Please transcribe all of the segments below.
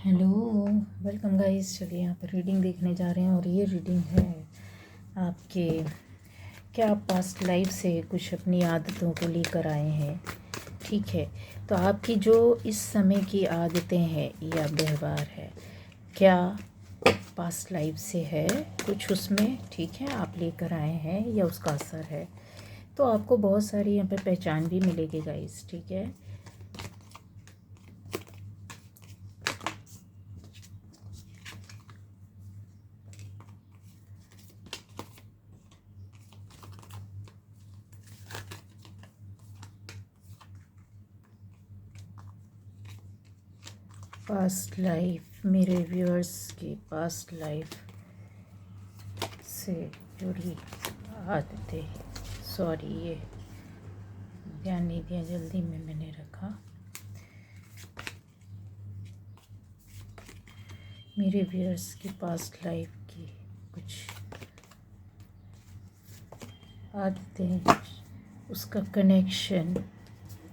Hello, welcome guys. चलिए यहाँ पर रीडिंग देखने जा रहे हैं और ये रीडिंग है आपके, क्या आप पास्ट लाइफ से कुछ अपनी आदतों को लेकर आए हैं। ठीक है, तो आपकी जो इस समय की आदतें हैं या व्यवहार है, क्या पास्ट लाइफ से है कुछ उसमें। ठीक है, आप लेकर आए हैं या उसका असर है, तो आपको बहुत सारी यहाँ पे पहचान भी मिलेगी गाइस। ठीक है, पास्ट लाइफ, मेरे व्यूअर्स की पास्ट लाइफ से जुड़ी आदतें। सॉरी, ये ध्यान नहीं दिया, जल्दी में मैंने रखा। मेरे व्यूअर्स की पास्ट लाइफ की कुछ आदतें, उसका कनेक्शन।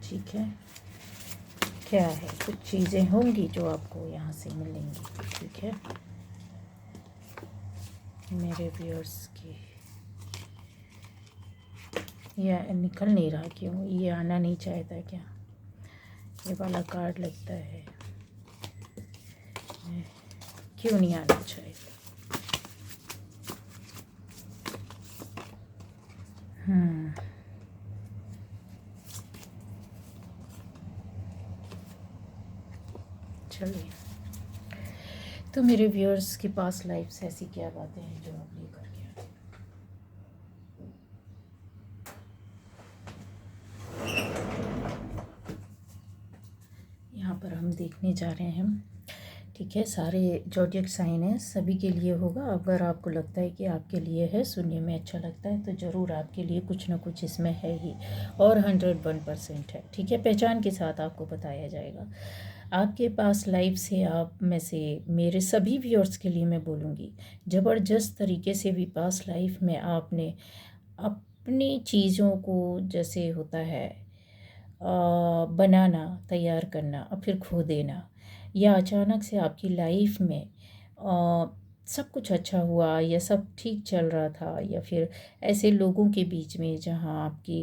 ठीक है, क्या है, कुछ चीज़ें होंगी जो आपको यहाँ से मिलेंगी। ठीक है, मेरे व्यूअर्स की ये निकल नहीं रहा, क्यों ये आना नहीं चाहता क्या, ये वाला कार्ड लगता है, क्यों नहीं आना चाहता। चलिए, तो मेरे व्यूअर्स की पास्ट लाइफ से ऐसी क्या बातें हैं जो आप लेकर के आए। यहाँ पर हम देखने जा रहे हैं। ठीक है, सारे ज़ोडिएक साइन है, सभी के लिए होगा। अगर आपको लगता है कि आपके लिए है, सुनने में अच्छा लगता है, तो ज़रूर आपके लिए कुछ ना कुछ इसमें है ही, और 101% है। ठीक है, पहचान के साथ आपको बताया जाएगा। आपके पास लाइफ से, आप में से मेरे सभी व्यूअर्स के लिए मैं बोलूँगी, ज़बरदस्त तरीके से भी पास लाइफ में आपने अपनी चीज़ों को, जैसे होता है बनाना, तैयार और फिर खो देना, या अचानक से आपकी लाइफ में सब कुछ अच्छा हुआ या सब ठीक चल रहा था, या फिर ऐसे लोगों के बीच में जहां आपकी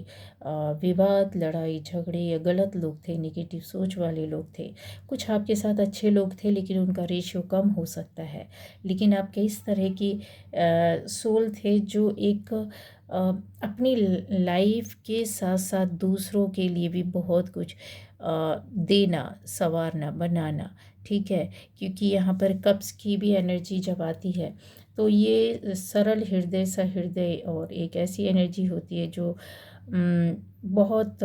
विवाद, लड़ाई झगड़े, या गलत लोग थे, नेगेटिव सोच वाले लोग थे। कुछ आपके साथ अच्छे लोग थे लेकिन उनका रेशियो कम हो सकता है, लेकिन आपके इस तरह की सोल थे जो एक अपनी लाइफ के साथ साथ दूसरों के लिए भी बहुत कुछ देना, संवारना, बनाना। ठीक है, क्योंकि यहाँ पर कप्स की भी एनर्जी जब आती है, तो ये सरल हृदय, सहृदय, और एक ऐसी एनर्जी होती है जो बहुत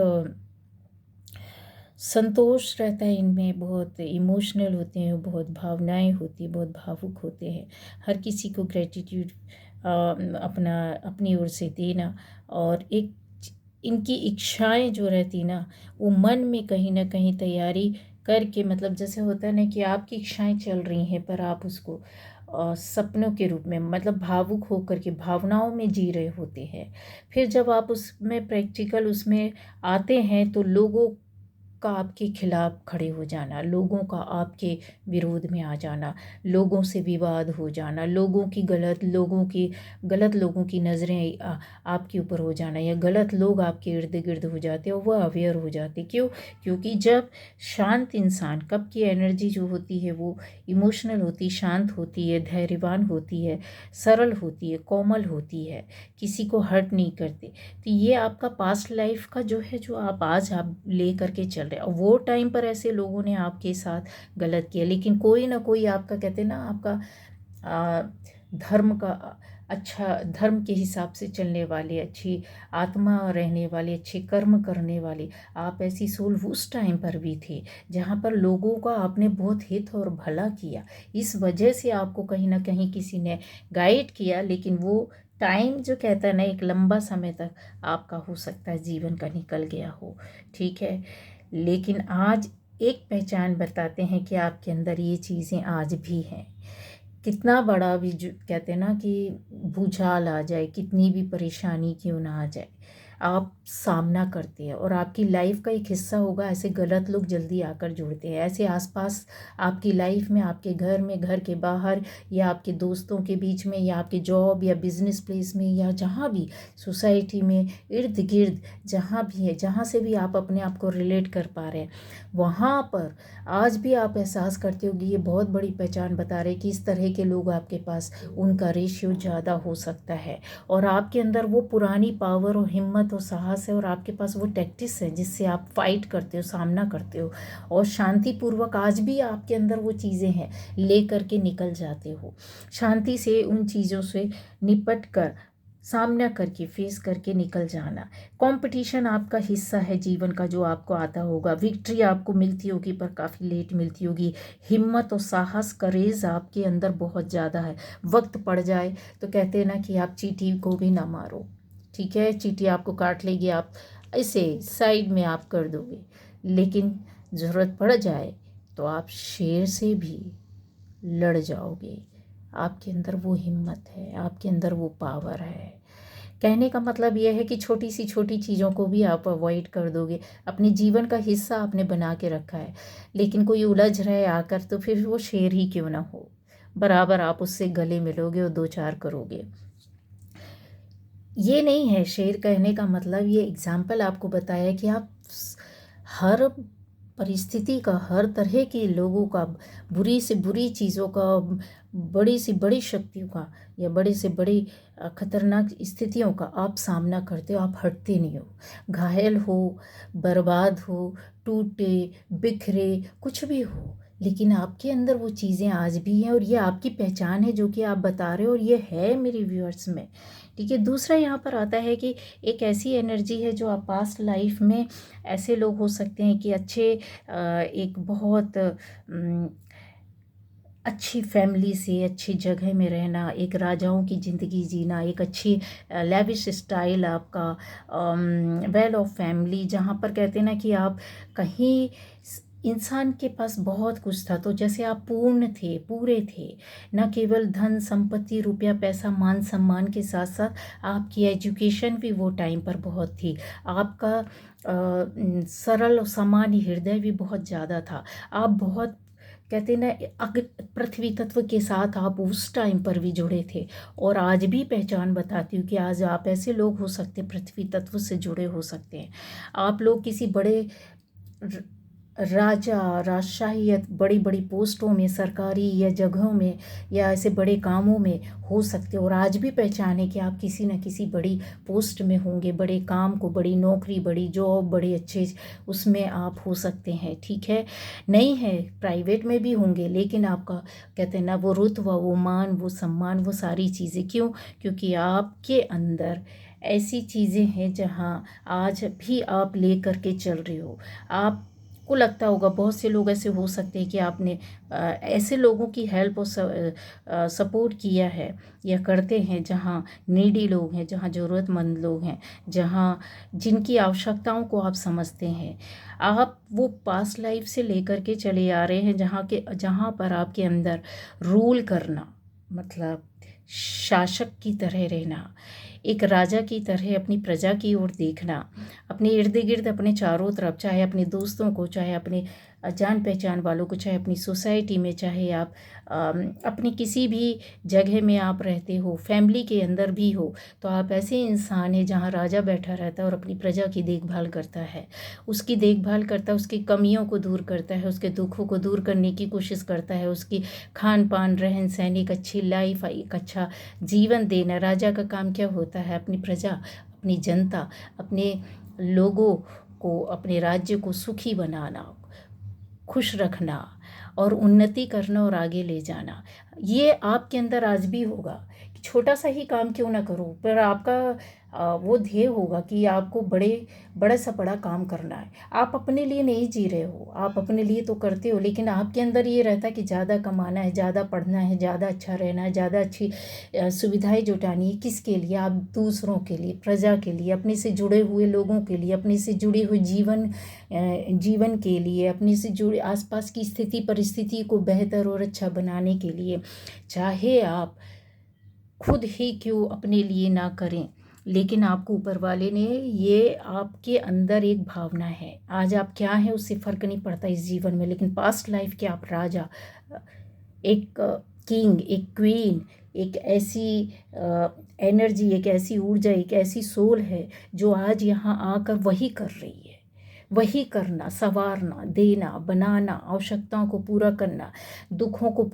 संतोष रहता है इनमें, बहुत इमोशनल होते हैं, बहुत भावनाएं होती हैं, बहुत भावुक होते हैं। हर किसी को ग्रेटिट्यूड अपनी ओर से देना, और एक इनकी इच्छाएं जो रहती ना, वो मन में कहीं ना कहीं तैयारी करके, मतलब जैसे होता है ना कि आपकी इच्छाएं चल रही हैं पर आप उसको सपनों के रूप में, मतलब भावुक होकर के भावनाओं में जी रहे होते हैं। फिर जब आप उसमें प्रैक्टिकल उसमें आते हैं, तो लोगों का आपके खिलाफ खड़े हो जाना, लोगों का आपके विरोध में आ जाना, लोगों से विवाद हो जाना, गलत लोगों की नज़रें आपके ऊपर हो जाना, या गलत लोग आपके इर्द गिर्द हो जाते हैं, वह अवेयर हो जाते। क्यों? क्योंकि जब शांत इंसान, कब की एनर्जी जो होती है वो इमोशनल होती, शांत होती है, धैर्यवान होती है, सरल होती है, कोमल होती है, किसी को हर्ट नहीं करते। तो ये आपका पास्ट लाइफ का जो है, जो आप ले करके चल रहे हैं, वो टाइम पर ऐसे लोगों ने आपके साथ गलत किया, लेकिन कोई ना कोई आपका, कहते हैं ना, आपका धर्म का, अच्छा धर्म के हिसाब से चलने वाले, अच्छी आत्मा रहने वाले, अच्छे कर्म करने वाले, आप ऐसी सोल उस टाइम पर भी थे जहाँ पर लोगों का आपने बहुत हित और भला किया। इस वजह से आपको कहीं ना कहीं किसी ने गाइड किया, लेकिन वो टाइम जो कहता है ना, एक लंबा समय तक आपका हो सकता है जीवन का निकल गया हो। ठीक है, लेकिन आज एक पहचान बताते हैं कि आपके अंदर ये चीज़ें आज भी हैं। कितना बड़ा भी जो कहते हैं ना कि भूचाल आ जाए, कितनी भी परेशानी क्यों ना आ जाए, आप सामना करते हैं और आपकी लाइफ का एक हिस्सा होगा। ऐसे गलत लोग जल्दी आकर जुड़ते हैं, ऐसे आसपास आपकी लाइफ में, आपके घर में, घर के बाहर, या आपके दोस्तों के बीच में, या आपके जॉब या बिजनेस प्लेस में, या जहाँ भी सोसाइटी में, इर्द गिर्द जहाँ भी है, जहाँ से भी आप अपने आप को रिलेट कर पा रहे हैं, वहाँ पर आज भी आप एहसास करते होगी। ये बहुत बड़ी पहचान बता रहे कि इस तरह के लोग आपके पास, उनका रेशियो ज़्यादा हो सकता है। और आपके अंदर वो पुरानी पावर और हिम्मत और साहस है, और आपके पास वो टैक्टिक्स है जिससे आप फाइट करते हो, सामना करते हो, और शांतिपूर्वक आज भी आपके अंदर वो चीज़ें हैं, ले करके निकल जाते हो। शांति से उन चीज़ों से निपट कर, सामना करके, फेस करके निकल जाना। कंपटीशन आपका हिस्सा है जीवन का, जो आपको आता होगा। विक्ट्री आपको मिलती होगी पर काफ़ी लेट मिलती होगी। हिम्मत और साहस, करेज आपके अंदर बहुत ज़्यादा है। वक्त पड़ जाए तो कहते हैं ना कि आप चींटी को भी ना मारो, ठीक है, चींटी आपको काट लेगी, आप ऐसे साइड में आप कर दोगे, लेकिन ज़रूरत पड़ जाए तो आप शेर से भी लड़ जाओगे। आपके अंदर वो हिम्मत है, आपके अंदर वो पावर है। कहने का मतलब यह है कि छोटी सी छोटी चीज़ों को भी आप अवॉइड कर दोगे। अपने जीवन का हिस्सा आपने बना के रखा है, लेकिन कोई उलझ रहा है आकर तो फिर वो शेर ही क्यों ना हो, बराबर आप उससे गले मिलोगे और दो चार करोगे। ये नहीं है शेर कहने का मतलब, ये एग्जाम्पल आपको बताया कि आप हर परिस्थिति का, हर तरह के लोगों का, बुरी से बुरी चीज़ों का, बड़ी से बड़ी शक्तियों का, या बड़े से बड़ी खतरनाक स्थितियों का आप सामना करते हो। आप हटते नहीं हो, घायल हो, बर्बाद हो, टूटे बिखरे, कुछ भी हो, लेकिन आपके अंदर वो चीज़ें आज भी हैं, और ये आपकी पहचान है जो कि आप बता रहे हो, और ये है मेरे व्यूअर्स में, ठीक है। दूसरा यहाँ पर आता है कि एक ऐसी एनर्जी है जो आप पास्ट लाइफ में, ऐसे लोग हो सकते हैं कि अच्छे, एक बहुत अच्छी फैमिली से, अच्छी जगह में रहना, एक राजाओं की ज़िंदगी जीना, एक अच्छी लेविश स्टाइल आपका, वेल ऑफ फैमिली, जहाँ पर कहते हैं ना कि आप कहीं, इंसान के पास बहुत कुछ था, तो जैसे आप पूर्ण थे, पूरे थे, न केवल धन संपत्ति, रुपया पैसा, मान सम्मान के साथ साथ आपकी एजुकेशन भी वो टाइम पर बहुत थी। आपका सरल और सामान्य हृदय भी बहुत ज़्यादा था। आप बहुत, कहते हैं ना, अगर पृथ्वी तत्व के साथ आप उस टाइम पर भी जुड़े थे, और आज भी पहचान बताती हूँ कि आज आप ऐसे लोग हो सकते, पृथ्वी तत्व से जुड़े हो सकते हैं। आप लोग किसी बड़े राजा, राजशाही, बड़ी बड़ी पोस्टों में, सरकारी या जगहों में, या ऐसे बड़े कामों में हो सकते हो, और आज भी पहचाने कि आप किसी न किसी बड़ी पोस्ट में होंगे, बड़े काम को, बड़ी नौकरी, बड़ी जॉब, बड़े अच्छे उसमें आप हो सकते हैं, ठीक है। नहीं है प्राइवेट में भी होंगे, लेकिन आपका, कहते हैं ना, वो रुतबा, वो मान, वो सम्मान, वो सारी चीज़ें, क्यों? क्योंकि आपके अंदर ऐसी चीज़ें हैं जहाँ आज भी आप ले करके चल रहे हो। आप को लगता होगा, बहुत से लोग ऐसे हो सकते हैं कि आपने ऐसे लोगों की हेल्प और सपोर्ट किया है या करते हैं, जहाँ नीडी लोग हैं, जहाँ ज़रूरतमंद लोग हैं, जहाँ जिनकी आवश्यकताओं को आप समझते हैं। आप वो पास्ट लाइफ से लेकर के चले आ रहे हैं, जहाँ पर आपके अंदर रूल करना, मतलब शासक की तरह रहना, एक राजा की तरह अपनी प्रजा की ओर देखना, अपने इर्द गिर्द, अपने चारों तरफ, चाहे अपने दोस्तों को, चाहे अपने जान पहचान वालों को, चाहे अपनी सोसाइटी में, चाहे आप अपनी किसी भी जगह में आप रहते हो, फैमिली के अंदर भी हो, तो आप ऐसे इंसान हैं जहाँ राजा बैठा रहता है और अपनी प्रजा की देखभाल करता है, उसकी देखभाल करता है, उसकी कमियों को दूर करता है, उसके दुखों को दूर करने की कोशिश करता है, उसकी खान पान, रहन सहन, एक अच्छी लाइफ, एक अच्छा जीवन देना। राजा का काम क्या होता है? अपनी प्रजा, अपनी जनता, अपने लोगों को, अपने राज्य को सुखी बनाना, खुश रखना, और उन्नति करना, और आगे ले जाना। ये आपके अंदर आज भी होगा कि छोटा सा ही काम क्यों ना करो, पर आपका वो ध्येय होगा कि आपको बड़ा सा बड़ा काम करना है। आप अपने लिए नहीं जी रहे हो, आप अपने लिए तो करते हो, लेकिन आपके अंदर ये रहता है कि ज़्यादा कमाना है, ज़्यादा पढ़ना है, ज़्यादा अच्छा रहना है, ज़्यादा अच्छी सुविधाएं जुटानी है। किसके लिए? आप दूसरों के लिए, प्रजा के लिए, अपने से जुड़े हुए लोगों के लिए, अपने से जुड़े हुए जीवन के लिए, अपने से जुड़े आसपास की स्थिति परिस्थिति को बेहतर और अच्छा बनाने के लिए। चाहे आप खुद ही क्यों अपने लिए ना करें, लेकिन आपको ऊपर वाले ने, ये आपके अंदर एक भावना है, आज आप क्या हैं उससे फ़र्क नहीं पड़ता इस जीवन में, लेकिन पास्ट लाइफ के आप राजा, एक किंग, एक क्वीन, एक ऐसी एनर्जी, एक ऐसी ऊर्जा, एक ऐसी सोल है जो आज यहाँ आकर वही कर रही है। वही करना, संवारना, देना, बनाना, आवश्यकताओं को पूरा करना, दुखों को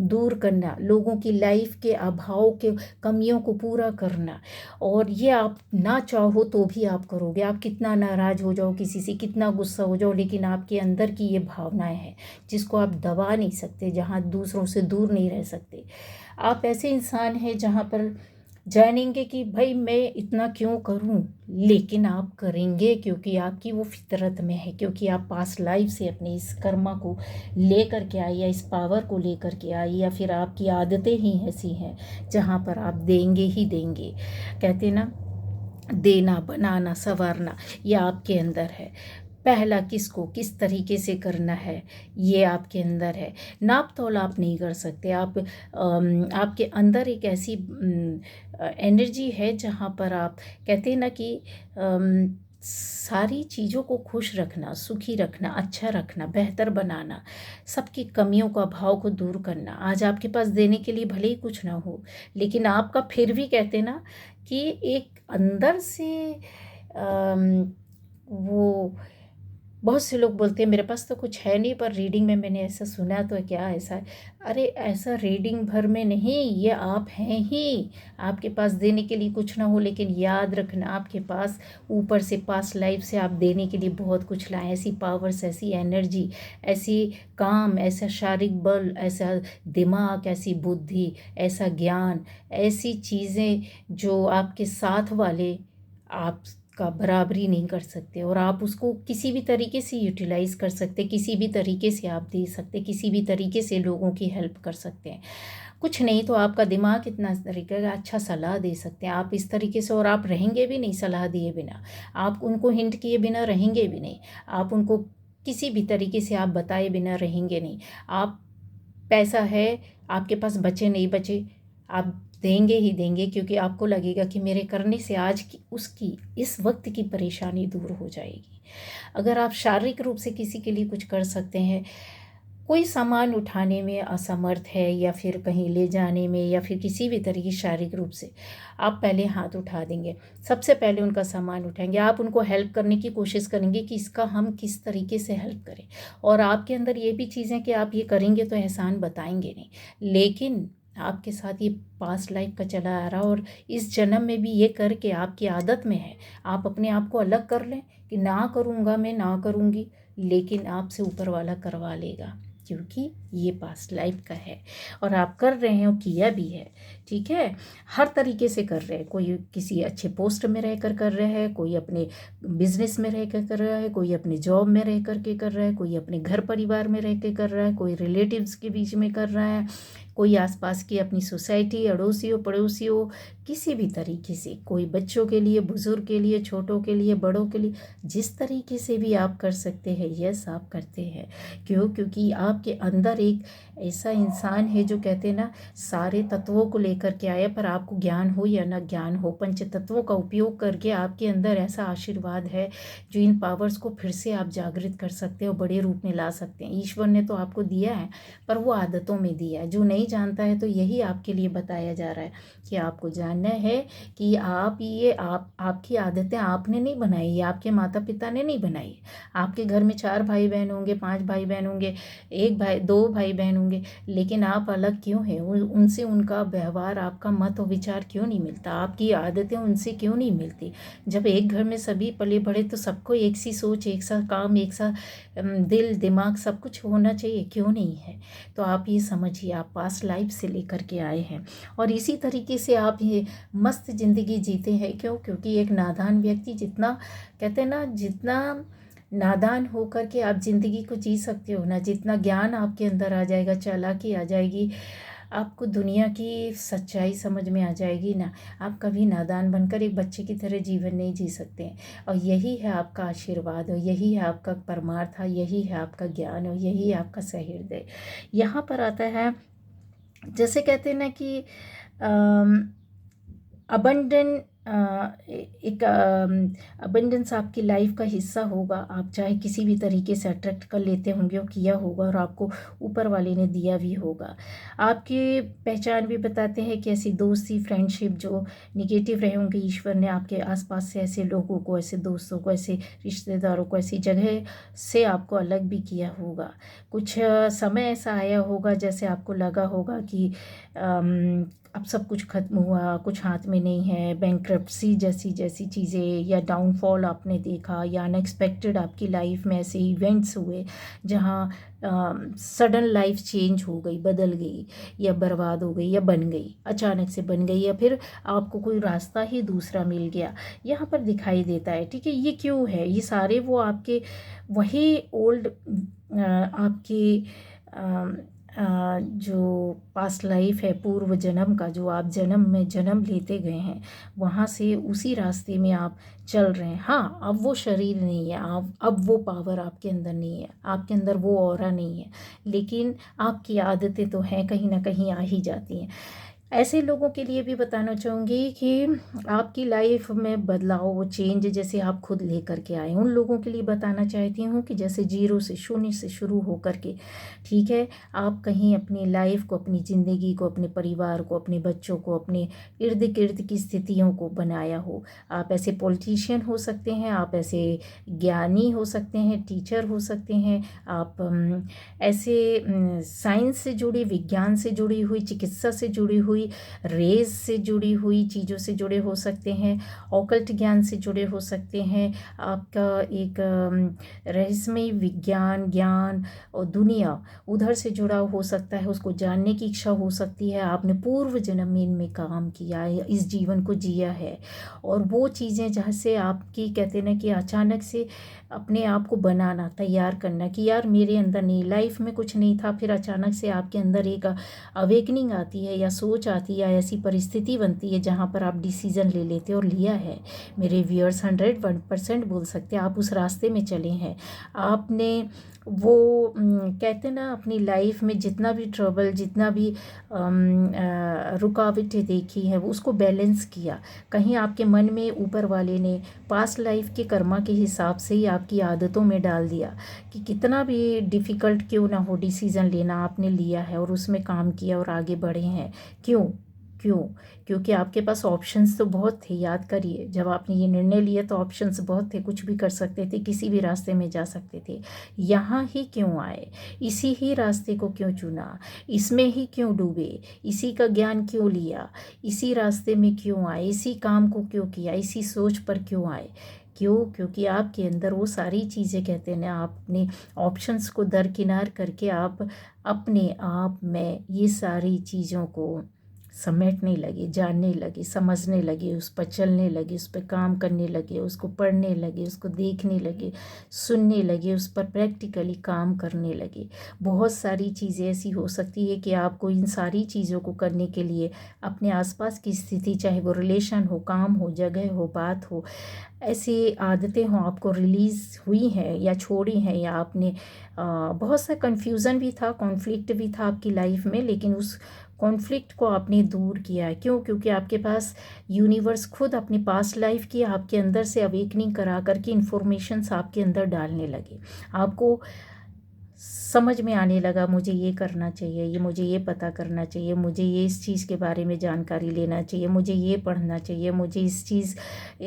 दूर करना, लोगों की लाइफ के अभाव के कमियों को पूरा करना। और ये आप ना चाहो तो भी आप करोगे। आप कितना नाराज़ हो जाओ किसी से, कितना गुस्सा हो जाओ, लेकिन आपके अंदर की ये भावनाएं हैं जिसको आप दबा नहीं सकते, जहाँ दूसरों से दूर नहीं रह सकते। आप ऐसे इंसान हैं जहाँ पर जानेंगे कि भाई मैं इतना क्यों करूं, लेकिन आप करेंगे क्योंकि आपकी वो फितरत में है, क्योंकि आप पास्ट लाइफ से अपने इस कर्मा को लेकर के आई, या इस पावर को लेकर के आई, या फिर आपकी आदतें ही ऐसी हैं जहाँ पर आप देंगे ही देंगे। कहते ना, देना, बनाना, संवारना, ये आपके अंदर है। पहला किसको किस तरीके से करना है ये आपके अंदर है। नाप तोल आप नहीं कर सकते। आपके अंदर एक ऐसी एनर्जी है जहाँ पर आप कहते हैं ना कि सारी चीज़ों को खुश रखना, सुखी रखना, अच्छा रखना, बेहतर बनाना, सबकी कमियों का भाव को दूर करना। आज आपके पास देने के लिए भले ही कुछ ना हो, लेकिन आपका फिर भी कहते ना कि एक अंदर से वो, बहुत से लोग बोलते हैं मेरे पास तो कुछ है नहीं, पर रीडिंग में मैंने ऐसा सुना, तो क्या ऐसा है? अरे ऐसा रीडिंग भर में नहीं, ये आप हैं ही। आपके पास देने के लिए कुछ ना हो, लेकिन याद रखना आपके पास ऊपर से पास्ट लाइफ से आप देने के लिए बहुत कुछ लाएं। ऐसी पावर्स, ऐसी एनर्जी, ऐसी काम, ऐसा शारीरिक बल, ऐसा दिमाग, ऐसी बुद्धि, ऐसा ज्ञान, ऐसी चीज़ें जो आपके साथ वाले आप का बराबरी नहीं कर सकते, और आप उसको किसी भी तरीके से यूटिलाइज़ कर सकते, किसी भी तरीके से आप दे सकते, किसी भी तरीके से लोगों की हेल्प कर सकते हैं। कुछ नहीं तो आपका दिमाग इतना तरीके का अच्छा सलाह दे सकते हैं आप इस तरीके से, और आप रहेंगे भी नहीं सलाह दिए बिना, आप उनको हिंट किए बिना रहेंगे भी नहीं, आप उनको किसी भी तरीके से आप बताए बिना रहेंगे नहीं। आप, पैसा है आपके पास, बचे नहीं बचे, आप देंगे ही देंगे, क्योंकि आपको लगेगा कि मेरे करने से आज की उसकी इस वक्त की परेशानी दूर हो जाएगी। अगर आप शारीरिक रूप से किसी के लिए कुछ कर सकते हैं, कोई सामान उठाने में असमर्थ है, या फिर कहीं ले जाने में, या फिर किसी भी तरीके शारीरिक रूप से, आप पहले हाथ उठा देंगे, सबसे पहले उनका सामान उठाएंगे, आप उनको हेल्प करने की कोशिश करेंगे कि इसका हम किस तरीके से हेल्प करें। और आपके अंदर ये भी चीज़ें कि आप ये करेंगे तो एहसान बताएंगे नहीं, लेकिन आपके साथ ये पास्ट लाइफ का चला आ रहा, और इस जन्म में भी ये करके आपकी आदत में है। आप अपने आप को अलग कर लें कि ना करूँगा, मैं ना करूँगी, लेकिन आपसे ऊपर वाला करवा लेगा, क्योंकि ये पास्ट लाइफ का है और आप कर रहे हैं और किया भी है। ठीक है, हर तरीके से कर रहे हैं। कोई किसी अच्छे पोस्ट में रहकर कर रहा है, कोई अपने बिजनेस में रह कर कर रहा है, कोई अपने जॉब में रह कर के कर रहा है, कोई अपने घर परिवार में रह के कर रहा है, कोई रिलेटिव्स के बीच में कर रहा है, कोई आसपास की अपनी सोसाइटी, अड़ोसियों पड़ोसियों, किसी भी तरीके से, कोई बच्चों के लिए, बुज़ुर्ग के लिए, छोटों के लिए, बड़ों के लिए, जिस तरीके से भी आप कर सकते हैं, यस आप करते हैं। क्यों? क्योंकि आपके अंदर एक ऐसा इंसान है जो कहते हैं ना, सारे तत्वों को लेकर के आया, पर आपको ज्ञान हो या ना ज्ञान हो, पंच तत्वों का उपयोग करके आपके अंदर ऐसा आशीर्वाद है जो इन पावर्स को फिर से आप जागृत कर सकते हो, बड़े रूप में ला सकते हैं। ईश्वर ने तो आपको दिया है, पर वो आदतों में दिया है। जो नहीं जानता है तो यही आपके लिए बताया जा रहा है कि आपको जानना है कि आपकी आदतें आपने नहीं बनाई है, आपके माता पिता ने नहीं बनाई है। आपके घर में 4 भाई बहन होंगे, 5 भाई बहन होंगे, 2 भाई बहन होंगे, लेकिन आप अलग क्यों हैं? उनसे उनका व्यवहार, आपका मत और विचार क्यों नहीं मिलता? आपकी आदतें उनसे क्यों नहीं मिलती? जब एक घर में सभी पले बढ़े तो सबको एक सी सोच, एक सा काम, एक सा दिल दिमाग सब कुछ होना चाहिए, क्यों नहीं है? तो आप ये समझिए, आप पास्ट लाइफ से लेकर के आए हैं और इसी तरीके से आप ये मस्त ज़िंदगी जीते हैं। क्यों? क्योंकि एक नादान व्यक्ति जितना, कहते हैं ना, जितना नादान होकर के आप ज़िंदगी को जी सकते हो ना, जितना ज्ञान आपके अंदर आ जाएगा, चालाकी आ जाएगी, आपको दुनिया की सच्चाई समझ में आ जाएगी ना, आप कभी नादान बनकर एक बच्चे की तरह जीवन नहीं जी सकते हैं। और यही है आपका आशीर्वाद, और यही है आपका परमार्थ, यही है आपका ज्ञान, और यही है आपका सहृदय। यहाँ पर आता है, जैसे कहते हैं ना कि अबंडेंट एक अबंडेंस आपकी लाइफ का हिस्सा होगा। आप चाहे किसी भी तरीके से अट्रैक्ट कर लेते होंगे और किया होगा, और आपको ऊपर वाले ने दिया भी होगा। आपकी पहचान भी बताते हैं कि ऐसी दोस्ती, फ्रेंडशिप जो निगेटिव रहे होंगे, ईश्वर ने आपके आसपास से ऐसे लोगों को, ऐसे दोस्तों को, ऐसे रिश्तेदारों को, ऐसी जगह से आपको अलग भी किया होगा। कुछ समय ऐसा आया होगा जैसे आपको लगा होगा कि अब सब कुछ ख़त्म हुआ, कुछ हाथ में नहीं है, बैंक्रप्सी जैसी जैसी चीज़ें, या डाउनफॉल आपने देखा, या अनएक्सपेक्टेड आपकी लाइफ में ऐसे इवेंट्स हुए जहाँ सडन लाइफ चेंज हो गई, बदल गई, या बर्बाद हो गई, या बन गई, अचानक से बन गई, या फिर आपको कोई रास्ता ही दूसरा मिल गया, यहाँ पर दिखाई देता है। ठीक है, ये क्यों है? ये सारे वो आपके वही ओल्ड आपकी जो पास्ट लाइफ है, पूर्व जन्म का, जो आप जन्म में जन्म लेते गए हैं, वहाँ से उसी रास्ते में आप चल रहे हैं। हाँ, अब वो शरीर नहीं है, आप अब वो पावर आपके अंदर नहीं है, आपके अंदर वो ऑरा नहीं है, लेकिन आपकी आदतें तो हैं, कहीं ना कहीं आ ही जाती हैं। ऐसे लोगों के लिए भी बताना चाहूँगी कि आपकी लाइफ में बदलाव, वो चेंज जैसे आप खुद लेकर के आए, उन लोगों के लिए बताना चाहती हूँ कि जैसे जीरो से, शून्य से शुरू हो कर के, ठीक है, आप कहीं अपनी लाइफ को, अपनी ज़िंदगी को, अपने परिवार को, अपने बच्चों को, अपने इर्द गिर्द की स्थितियों को बनाया हो। आप ऐसे पॉलिटिशियन हो सकते हैं, आप ऐसे ज्ञानी हो सकते हैं, टीचर हो सकते हैं, आप ऐसे साइंस से जुड़ी, विज्ञान से जुड़ी हुई, चिकित्सा से जुड़ी हुई, रेज से जुड़ी हुई चीज़ों से जुड़े हो सकते हैं, ऑकल्ट ज्ञान से जुड़े हो सकते हैं, आपका एक रहस्यमय विज्ञान, ज्ञान और दुनिया उधर से जुड़ा हो सकता है, उसको जानने की इच्छा हो सकती है। आपने पूर्व जन्म में इनमें काम किया है, इस जीवन को जिया है, और वो चीज़ें जहाँ से आपकी, कहते हैं ना कि अचानक से अपने आप को बनाना, तैयार करना कि यार मेरे अंदर नहीं, लाइफ में कुछ नहीं था, फिर अचानक से आपके अंदर एक अवेकनिंग आती है, या सोच आती है, या ऐसी परिस्थिति बनती है जहाँ पर आप डिसीज़न ले लेते और लिया है। मेरे व्यूअर्स 101% बोल सकते हैं आप उस रास्ते में चले हैं। आपने वो कहते हैं ना, अपनी लाइफ में जितना भी ट्रबल, जितना भी रुकावटें देखी हैं, वो उसको बैलेंस किया। कहीं आपके मन में ऊपर वाले ने पास्ट लाइफ के कर्मा के हिसाब से ही आपकी आदतों में डाल दिया कि कितना भी डिफ़िकल्ट क्यों ना हो, डिसीज़न लेना आपने लिया है और उसमें काम किया और आगे बढ़े हैं। क्यों? क्यों? क्योंकि आपके पास ऑप्शंस तो बहुत थे। याद करिए, जब आपने ये निर्णय लिया तो ऑप्शंस बहुत थे, कुछ भी कर सकते थे, किसी भी रास्ते में जा सकते थे। यहाँ ही क्यों आए? इसी ही रास्ते को क्यों चुना? इसमें ही क्यों डूबे? इसी का ज्ञान क्यों लिया? इसी रास्ते में क्यों आए? इसी काम को क्यों किया? इसी सोच पर क्यों आए? क्यों? क्योंकि आपके अंदर वो सारी चीज़ें, कहते हैं ना, आपने ऑप्शंस को दरकिनार करके आप अपने आप में ये सारी चीज़ों को समेटने लगे, जानने लगे, समझने लगे, उस पर चलने लगे, उस पर काम करने लगे, उसको पढ़ने लगे, उसको देखने लगे, सुनने लगे, उस पर प्रैक्टिकली काम करने लगे। बहुत सारी चीज़ें ऐसी हो सकती है कि आपको इन सारी चीज़ों को करने के लिए अपने आसपास की स्थिति, चाहे वो रिलेशन हो, काम हो, जगह हो, बात हो, ऐसी आदतें हों, आपको रिलीज़ हुई हैं या छोड़ी हैं, या आपने बहुत सा कन्फ्यूज़न भी था, कॉन्फ्लिक्ट भी था आपकी लाइफ में, लेकिन उस कॉन्फ्लिक्ट को आपने दूर किया है। क्यों? क्योंकि आपके पास यूनिवर्स खुद अपनी पास्ट लाइफ की आपके अंदर से अवेकनिंग करा करके इन्फॉर्मेशंस आपके अंदर डालने लगे। आपको समझ में आने लगा, मुझे ये करना चाहिए, ये मुझे ये पता करना चाहिए, मुझे ये इस चीज़ के बारे में जानकारी लेना चाहिए, मुझे ये पढ़ना चाहिए, मुझे इस चीज़,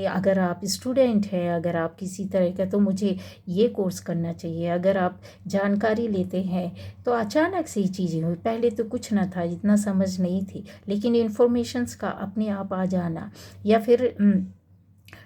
अगर आप स्टूडेंट हैं, अगर आप किसी तरह का, तो मुझे ये कोर्स करना चाहिए। अगर आप जानकारी लेते हैं तो अचानक से ही चीज़ें हुई। पहले तो कुछ ना था, इतना समझ नहीं थी, लेकिन इन्फॉर्मेशंस का अपने आप आ जाना, या फिर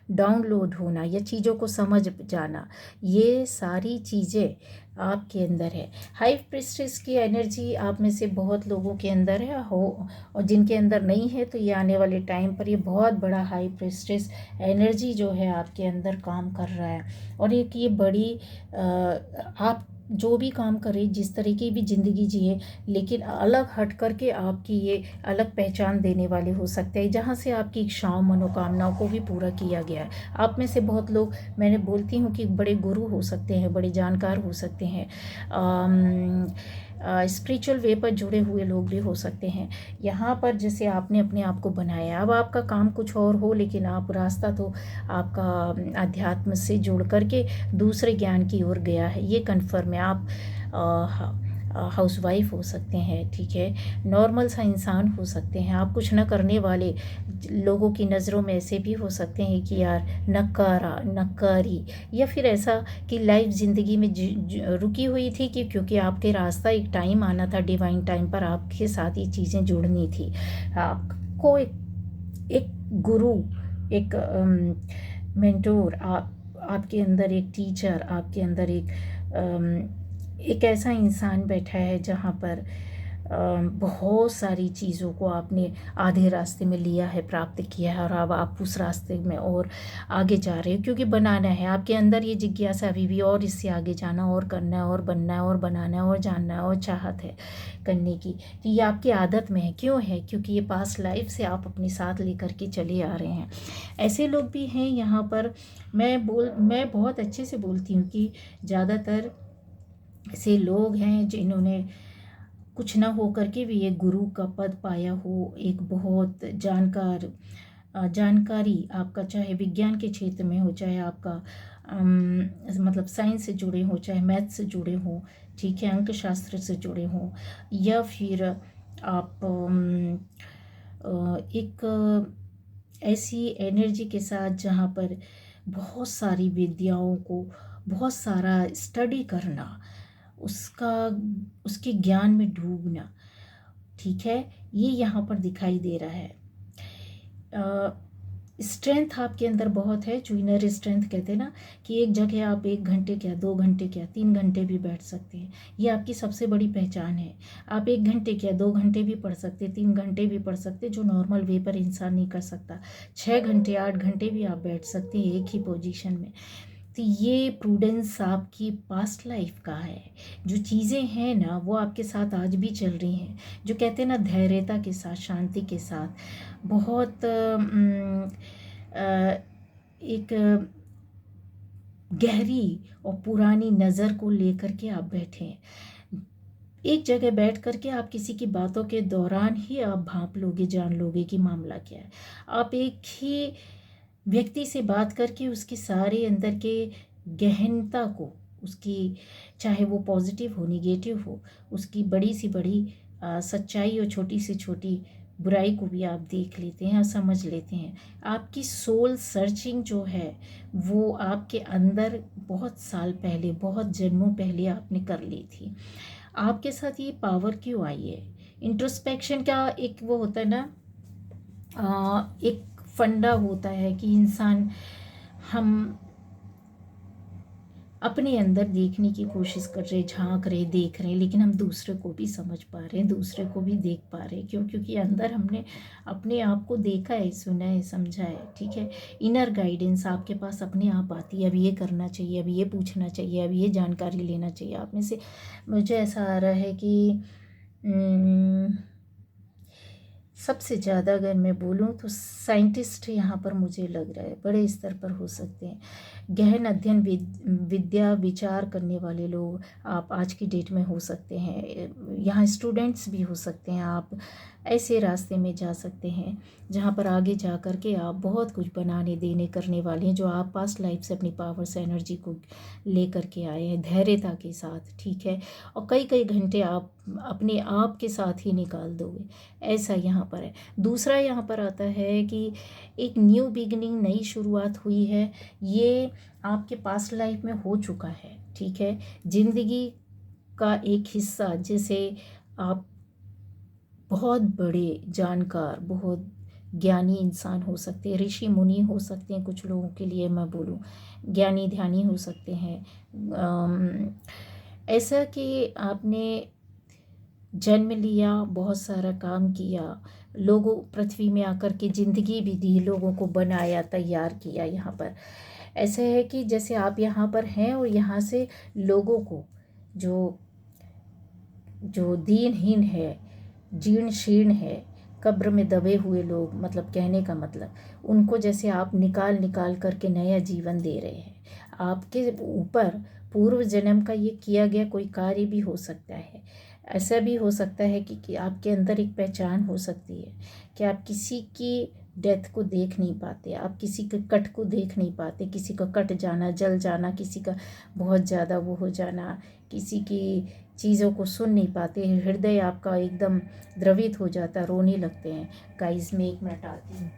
डाउनलोड होना, या चीज़ों को समझ जाना, ये सारी चीज़ें आपके अंदर है। हाई प्रिस्टेस की एनर्जी आप में से बहुत लोगों के अंदर है हो, और जिनके अंदर नहीं है तो ये आने वाले टाइम पर ये बहुत बड़ा हाई प्रिस्टेस एनर्जी जो है आपके अंदर काम कर रहा है। और एक ये बड़ी आप जो भी काम करें, जिस तरीके भी ज़िंदगी जिए, लेकिन अलग हट करके आपकी ये अलग पहचान देने वाले हो सकते हैं, जहाँ से आपकी इच्छाओं, मनोकामनाओं को भी पूरा किया गया है। आप में से बहुत लोग, मैंने बोलती हूँ कि बड़े गुरु हो सकते हैं, बड़े जानकार हो सकते हैं, स्पिरिचुअल वे पर जुड़े हुए लोग भी हो सकते हैं। यहाँ पर जैसे आपने अपने आप को बनाया, अब आपका काम कुछ और हो, लेकिन आप रास्ता तो आपका अध्यात्म से जुड़ करके दूसरे ज्ञान की ओर गया है, ये कन्फर्म है। आप हाउसवाइफ हो सकते हैं, ठीक है, नॉर्मल सा इंसान हो सकते हैं, आप कुछ न करने वाले लोगों की नज़रों में ऐसे भी हो सकते हैं कि यार नक्कारी, या फिर ऐसा कि लाइफ ज़िंदगी में रुकी हुई थी कि क्योंकि आपके रास्ता एक टाइम आना था, डिवाइन टाइम पर आपके साथ ये चीज़ें जुड़नी थी। आपको एक गुरु, एक मेंटोर, आपके अंदर एक टीचर, आपके अंदर एक ऐसा इंसान बैठा है जहाँ पर बहुत सारी चीज़ों को आपने आधे रास्ते में लिया है, प्राप्त किया है, और अब आप उस रास्ते में और आगे जा रहे हो, क्योंकि बनाना है आपके अंदर ये जिज्ञासा अभी भी, और इससे आगे जाना, और करना है, और बनना है, और बनाना है, और जानना है, और चाहत है करने की। तो ये आपकी आदत में है। क्यों है? क्योंकि ये पास्ट लाइफ से आप अपने साथ लेकर के चले आ रहे हैं। ऐसे लोग भी हैं यहाँ पर। मैं बहुत अच्छे से बोलती हूँ कि ज़्यादातर ऐसे लोग हैं जिन्होंने कुछ ना हो करके भी एक गुरु का पद पाया हो, एक बहुत जानकारी आपका, चाहे विज्ञान के क्षेत्र में हो, चाहे आपका मतलब साइंस से जुड़े हो, चाहे मैथ से जुड़े हो, ठीक है, अंक शास्त्र से जुड़े हो, या फिर आप एक ऐसी एनर्जी के साथ जहाँ पर बहुत सारी विद्याओं को, बहुत सारा स्टडी करना, उसका उसके ज्ञान में डूबना, ठीक है, ये यहाँ पर दिखाई दे रहा है। स्ट्रेंथ आपके अंदर बहुत है, जो इनर स्ट्रेंथ कहते हैं ना, कि एक जगह आप 1 घंटे क्या, 2 घंटे क्या, 3 घंटे भी बैठ सकते हैं, ये आपकी सबसे बड़ी पहचान है। आप 1 घंटे क्या, 2 घंटे भी पढ़ सकते, 3 घंटे भी पढ़ सकते, जो नॉर्मल वे पर इंसान नहीं कर सकता। 6 घंटे, 8 घंटे भी आप बैठ सकते हैं एक ही पोजीशन में। तो ये प्रूडेंस आपकी पास्ट लाइफ का है। जो चीज़ें हैं ना, वो आपके साथ आज भी चल रही हैं, जो कहते हैं ना, धैर्यता के साथ, शांति के साथ, बहुत एक गहरी और पुरानी नज़र को लेकर के आप बैठे हैं। एक जगह बैठ करके आप किसी की बातों के दौरान ही आप भांप लोगे, जान लोगे कि मामला क्या है। आप एक ही व्यक्ति से बात करके उसके सारे अंदर के गहनता को, उसकी, चाहे वो पॉजिटिव हो, निगेटिव हो, उसकी बड़ी सी बड़ी सच्चाई और छोटी से छोटी बुराई को भी आप देख लेते हैं और समझ लेते हैं। आपकी सोल सर्चिंग जो है वो आपके अंदर बहुत साल पहले, बहुत जन्मों पहले आपने कर ली थी। आपके साथ ये पावर क्यों आई है? इंट्रोस्पेक्शन का एक वो होता है ना, एक फंडा होता है कि इंसान, हम अपने अंदर देखने की कोशिश कर रहे, झांक रहे, देख रहे हैं, लेकिन हम दूसरे को भी समझ पा रहे हैं, दूसरे को भी देख पा रहे हैं। क्यों? क्योंकि अंदर हमने अपने आप को देखा है, सुना है, समझा है, ठीक है। इनर गाइडेंस आपके पास अपने आप आती है, अब ये करना चाहिए, अब ये पूछना चाहिए, अब ये जानकारी लेना चाहिए आप में से। मुझे ऐसा आ रहा है कि सबसे ज़्यादा अगर मैं बोलूँ तो साइंटिस्ट यहाँ पर मुझे लग रहा है बड़े स्तर पर हो सकते हैं। गहन अध्ययन, विद्या, विचार करने वाले लोग आप आज की डेट में हो सकते हैं। यहाँ स्टूडेंट्स भी हो सकते हैं। आप ऐसे रास्ते में जा सकते हैं जहाँ पर आगे जा कर के आप बहुत कुछ बनाने, देने, करने वाले हैं, जो आप पास्ट लाइफ से अपनी पावर से एनर्जी को ले कर के आए हैं, धैर्यता के साथ, ठीक है। और कई कई घंटे आप अपने आप के साथ ही निकाल दोगे, ऐसा यहाँ पर है। दूसरा यहाँ पर आता है कि एक न्यू बिगिनिंग, नई शुरुआत हुई है, ये आपके पास्ट लाइफ में हो चुका है, ठीक है। जिंदगी का एक हिस्सा, जैसे आप बहुत बड़े जानकार, बहुत ज्ञानी इंसान हो सकते हैं, ऋषि मुनि हो सकते हैं, कुछ लोगों के लिए मैं बोलूँ ज्ञानी ध्यानी हो सकते हैं। ऐसा कि आपने जन्म लिया, बहुत सारा काम किया, लोगों पृथ्वी में आकर के ज़िंदगी भी दी, लोगों को बनाया, तैयार किया। यहाँ पर ऐसा है कि जैसे आप यहाँ पर हैं और यहाँ से लोगों को, जो जो दीनहीन है, जीर्ण शीर्ण है, कब्र में दबे हुए लोग, मतलब कहने का मतलब, उनको जैसे आप निकाल निकाल करके नया जीवन दे रहे हैं। आपके ऊपर पूर्व जन्म का ये किया गया कोई कार्य भी हो सकता है। ऐसा भी हो सकता है कि आपके अंदर एक पहचान हो सकती है कि आप किसी की डेथ को देख नहीं पाते, आप किसी के कट को देख नहीं पाते, किसी का कट जाना, जल जाना, किसी का बहुत ज़्यादा वो हो जाना, किसी की चीज़ों को सुन नहीं पाते, हृदय आपका एकदम द्रवित हो जाता, रोने लगते हैं। गाइस मैं 1 मिनट आती हूँ।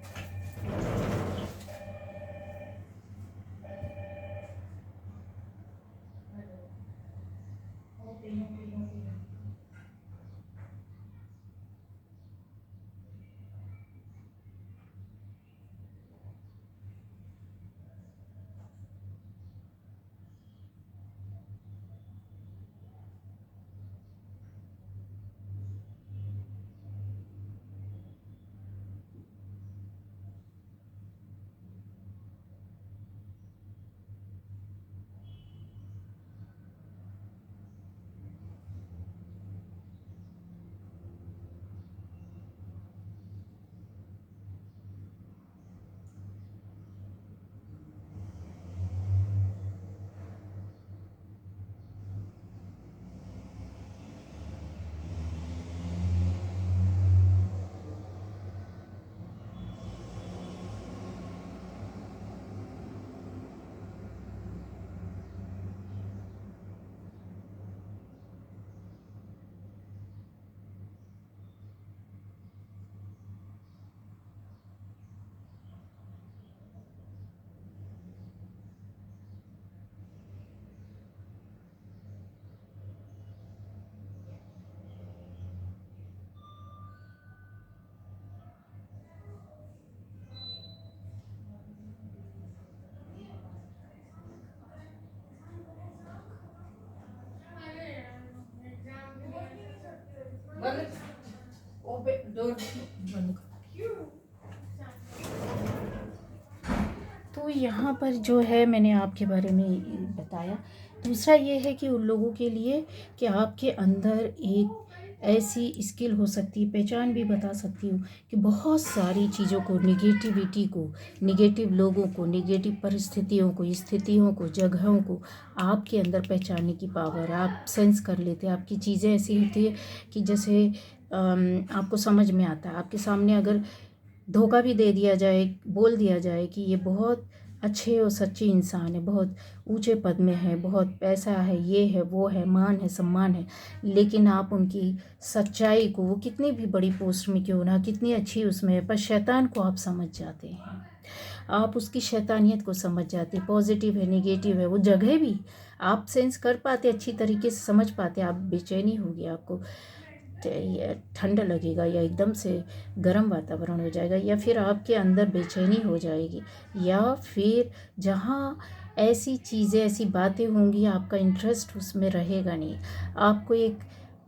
डोर बंद कर। तो यहाँ पर जो है मैंने आपके बारे में बताया। दूसरा ये है कि उन लोगों के लिए कि आपके अंदर एक ऐसी स्किल हो सकती है, पहचान भी बता सकती हूँ कि बहुत सारी चीज़ों को, निगेटिविटी को, निगेटिव लोगों को, निगेटिव परिस्थितियों को, स्थितियों को, जगहों को आपके अंदर पहचानने की पावर, आप सेंस कर लेते हैं। आपकी चीज़ें ऐसी होती है कि जैसे आपको समझ में आता है। आपके सामने अगर धोखा भी दे दिया जाए, बोल दिया जाए कि ये बहुत अच्छे और सच्चे इंसान है, बहुत ऊंचे पद में है, बहुत पैसा है, ये है, वो है, मान है, सम्मान है, लेकिन आप उनकी सच्चाई को, वो कितनी भी बड़ी पोस्ट में क्यों ना, कितनी अच्छी उसमें है, पर शैतान को आप समझ जाते हैं। आप उसकी शैतानियत को समझ जाते हैं, पॉजिटिव है, नेगेटिव है, वो जगह भी आप सेंस कर पाते, अच्छी तरीके से समझ पाते। आप बेचैनी होगी, आपको ठंड लगेगा या एकदम से गर्म वातावरण हो जाएगा, या फिर आपके अंदर बेचैनी हो जाएगी, या फिर जहाँ ऐसी चीज़ें, ऐसी बातें होंगी, आपका इंटरेस्ट उसमें रहेगा नहीं। आपको एक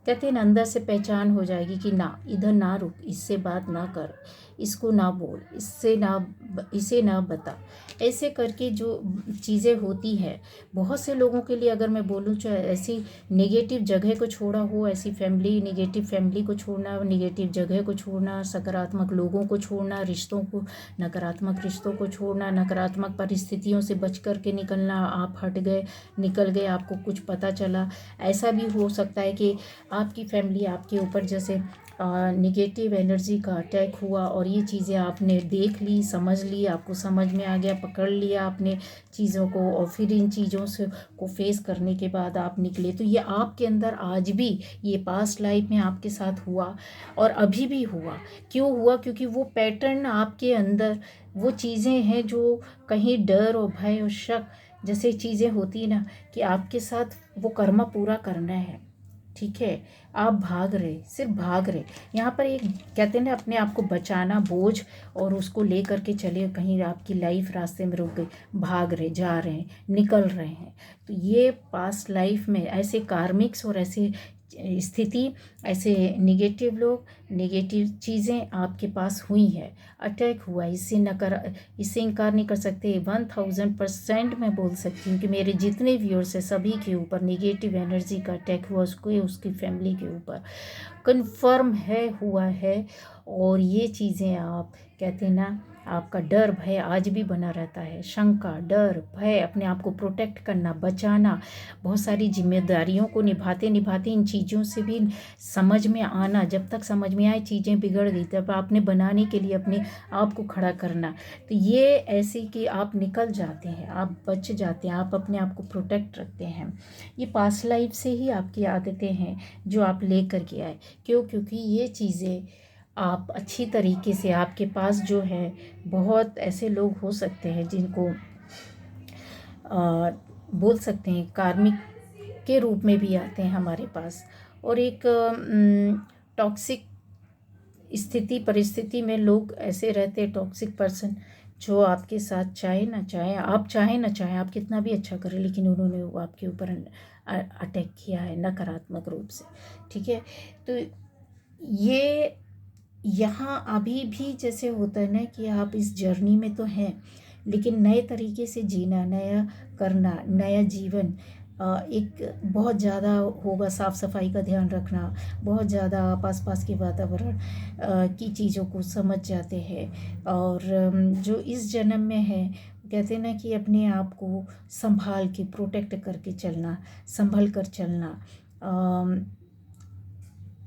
कहते हैं ना, अंदर से पहचान हो जाएगी कि ना, इधर ना रुक, इससे बात ना कर, इसको ना बोल, इससे ना, इसे ना बता। ऐसे करके जो चीज़ें होती हैं, बहुत से लोगों के लिए अगर मैं बोलूँ, चाहे ऐसी नेगेटिव जगह को छोड़ा हो, ऐसी फैमिली, नेगेटिव फैमिली को छोड़ना, नेगेटिव जगह को छोड़ना, सकारात्मक लोगों को छोड़ना, रिश्तों को, नकारात्मक रिश्तों को छोड़ना, नकारात्मक परिस्थितियों से बच कर के निकलना। आप हट गए, निकल गए, आपको कुछ पता चला। ऐसा भी हो सकता है कि आपकी फैमिली आपके ऊपर जैसे निगेटिव एनर्जी का अटैक हुआ और ये चीज़ें आपने देख ली, समझ ली, आपको समझ में आ गया, पकड़ लिया आपने चीज़ों को, और फिर इन चीज़ों से को फेस करने के बाद आप निकले। तो ये आपके अंदर आज भी, ये पास्ट लाइफ में आपके साथ हुआ और अभी भी हुआ। क्यों हुआ? क्योंकि वो पैटर्न आपके अंदर, वो चीज़ें हैं जो कहीं डर और भय और शक जैसे चीज़ें होती है ना, कि आपके साथ वो कर्म पूरा करना है। ठीक है, आप भाग रहे, सिर्फ भाग रहे। यहाँ पर एक कहते हैं ना, अपने आप को बचाना, बोझ, और उसको ले करके चले, कहीं आपकी लाइफ रास्ते में रुक गई, भाग रहे, जा रहे हैं, निकल रहे हैं। तो ये पास्ट लाइफ में ऐसे कार्मिक्स और ऐसे स्थिति, ऐसे निगेटिव लोग, नेगेटिव चीज़ें आपके पास हुई है, अटैक हुआ, इससे इनकार नहीं कर सकते। 1000% मैं बोल सकती हूँ कि मेरे जितने व्यूअर्स हैं सभी के ऊपर नेगेटिव एनर्जी का अटैक हुआ, उसको, उसकी फैमिली के ऊपर कंफर्म है, हुआ है। और ये चीज़ें आप कहते हैं ना, आपका डर भय आज भी बना रहता है, शंका, डर, भय, अपने आप को प्रोटेक्ट करना, बचाना, बहुत सारी जिम्मेदारियों को निभाते निभाते इन चीज़ों से भी समझ में आना, जब तक समझ में आए चीज़ें बिगड़ गई तब आपने बनाने के लिए अपने आप को खड़ा करना। तो ये ऐसे कि आप निकल जाते हैं, आप बच जाते हैं, आप अपने आप को प्रोटेक्ट रखते हैं। ये पास्ट लाइफ से ही आपकी आदतें हैं जो आप ले कर के आए। क्योंकि ये चीज़ें आप अच्छी तरीके से, आपके पास जो है बहुत ऐसे लोग हो सकते हैं जिनको बोल सकते हैं कार्मिक के रूप में भी आते हैं हमारे पास, और एक टॉक्सिक स्थिति परिस्थिति में लोग ऐसे रहते हैं, टॉक्सिक पर्सन, जो आपके साथ चाहे ना चाहे, आप चाहे ना चाहे, आप कितना भी अच्छा करें, लेकिन उन्होंने वो आपके ऊपर अटैक किया है नकारात्मक रूप से। ठीक है, तो ये यहाँ अभी भी जैसे होता है ना कि आप इस जर्नी में तो हैं, लेकिन नए तरीके से जीना, नया करना, नया जीवन, एक बहुत ज़्यादा होगा, साफ़ सफाई का ध्यान रखना, बहुत ज़्यादा आप आसपास के वातावरण की चीज़ों को समझ जाते हैं। और जो इस जन्म में है, कहते हैं ना कि अपने आप को संभाल के प्रोटेक्ट करके चलना, संभल कर चलना,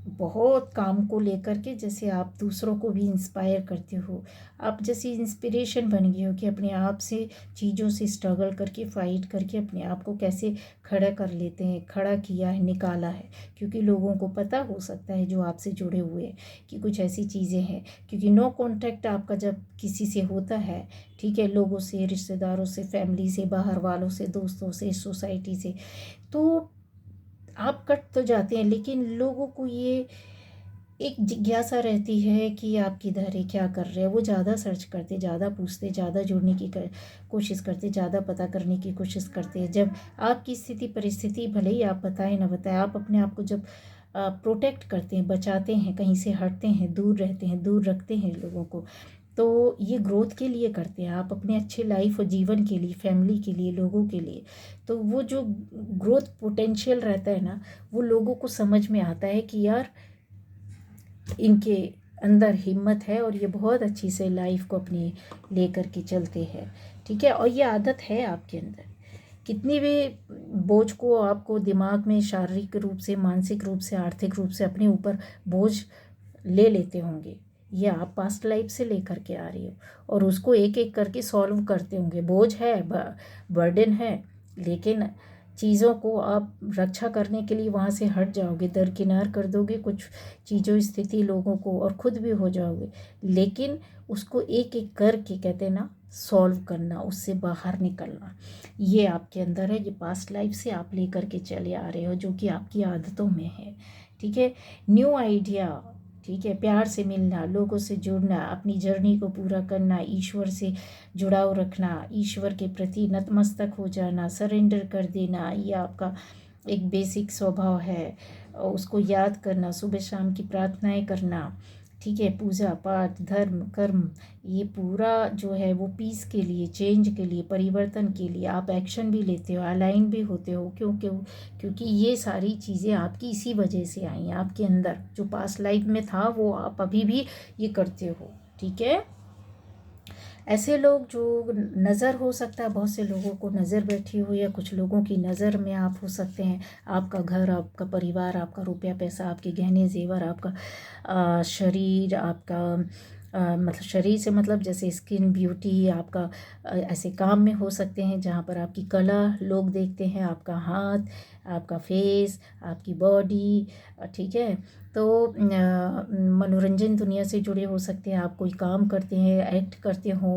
बहुत काम को लेकर के, जैसे आप दूसरों को भी इंस्पायर करते हो, आप जैसी इंस्पिरेशन बन गई हो कि अपने आप से चीज़ों से स्ट्रगल करके, फाइट करके अपने आप को कैसे खड़ा कर लेते हैं, खड़ा किया है, निकाला है। क्योंकि लोगों को पता हो सकता है जो आपसे जुड़े हुए हैं कि कुछ ऐसी चीज़ें हैं, क्योंकि नो कॉन्टैक्ट आपका जब किसी से होता है, ठीक है, लोगों से, रिश्तेदारों से, फैमिली से, बाहर वालों से, दोस्तों से, सोसाइटी से, तो आप कट तो जाते हैं, लेकिन लोगों को ये एक जिज्ञासा रहती है कि आप किधर है, क्या कर रहे हैं। वो ज़्यादा सर्च करते, ज़्यादा पूछते, ज़्यादा जुड़ने की कोशिश करते, ज़्यादा पता करने की कोशिश करते हैं। जब आपकी स्थिति परिस्थिति भले ही आप बताएं ना बताएं, आप अपने आप को जब प्रोटेक्ट करते हैं, बचाते हैं, कहीं से हटते हैं, दूर रहते हैं, दूर रखते हैं लोगों को, तो ये ग्रोथ के लिए करते हैं, आप अपने अच्छे लाइफ और जीवन के लिए, फैमिली के लिए, लोगों के लिए। तो वो जो ग्रोथ पोटेंशियल रहता है ना, वो लोगों को समझ में आता है कि यार इनके अंदर हिम्मत है और ये बहुत अच्छी से लाइफ को अपनी ले कर के चलते हैं। ठीक है, और ये आदत है आपके अंदर। कितनी भी बोझ को आपको दिमाग में शारीरिक रूप से, मानसिक रूप से, आर्थिक रूप से अपने ऊपर बोझ ले लेते होंगे, ये आप पास्ट लाइफ से लेकर के आ रही हो, और उसको एक एक करके सॉल्व करते होंगे। बोझ है, बर्डन है, लेकिन चीज़ों को आप रक्षा करने के लिए वहाँ से हट जाओगे, दरकिनार कर दोगे कुछ चीज़ों, स्थिति, लोगों को, और ख़ुद भी हो जाओगे, लेकिन उसको एक एक करके, कहते हैं ना, सॉल्व करना, उससे बाहर निकलना, ये आपके अंदर है। ये पास्ट लाइफ से आप लेकर के चले आ रहे हो, जो कि आपकी आदतों में है। ठीक है, न्यू आइडिया, ठीक है, प्यार से मिलना, लोगों से जुड़ना, अपनी जर्नी को पूरा करना, ईश्वर से जुड़ाव रखना, ईश्वर के प्रति नतमस्तक हो जाना, सरेंडर कर देना, ये आपका एक बेसिक स्वभाव है। उसको याद करना, सुबह शाम की प्रार्थनाएं करना, ठीक है, पूजा पाठ, धर्म, कर्म, ये पूरा जो है वो पीस के लिए, चेंज के लिए, परिवर्तन के लिए आप एक्शन भी लेते हो, अलाइन भी होते हो। क्योंकि ये सारी चीज़ें आपकी इसी वजह से आई हैं, आपके अंदर जो पास्ट लाइफ में था वो आप अभी भी ये करते हो। ठीक है, ऐसे लोग जो नज़र, हो सकता है बहुत से लोगों को नज़र बैठी हुई है, कुछ लोगों की नज़र में आप हो सकते हैं। आपका घर, आपका परिवार, आपका रुपया पैसा, आपके गहने जेवर, आपका शरीर, आपका मतलब शरीर से मतलब जैसे स्किन, ब्यूटी, आपका ऐसे काम में हो सकते हैं जहाँ पर आपकी कला लोग देखते हैं, आपका हाथ, आपका फेस, आपकी बॉडी, ठीक है। तो मनोरंजन दुनिया से जुड़े हो सकते हैं, आप कोई काम करते हैं, एक्ट करते हो,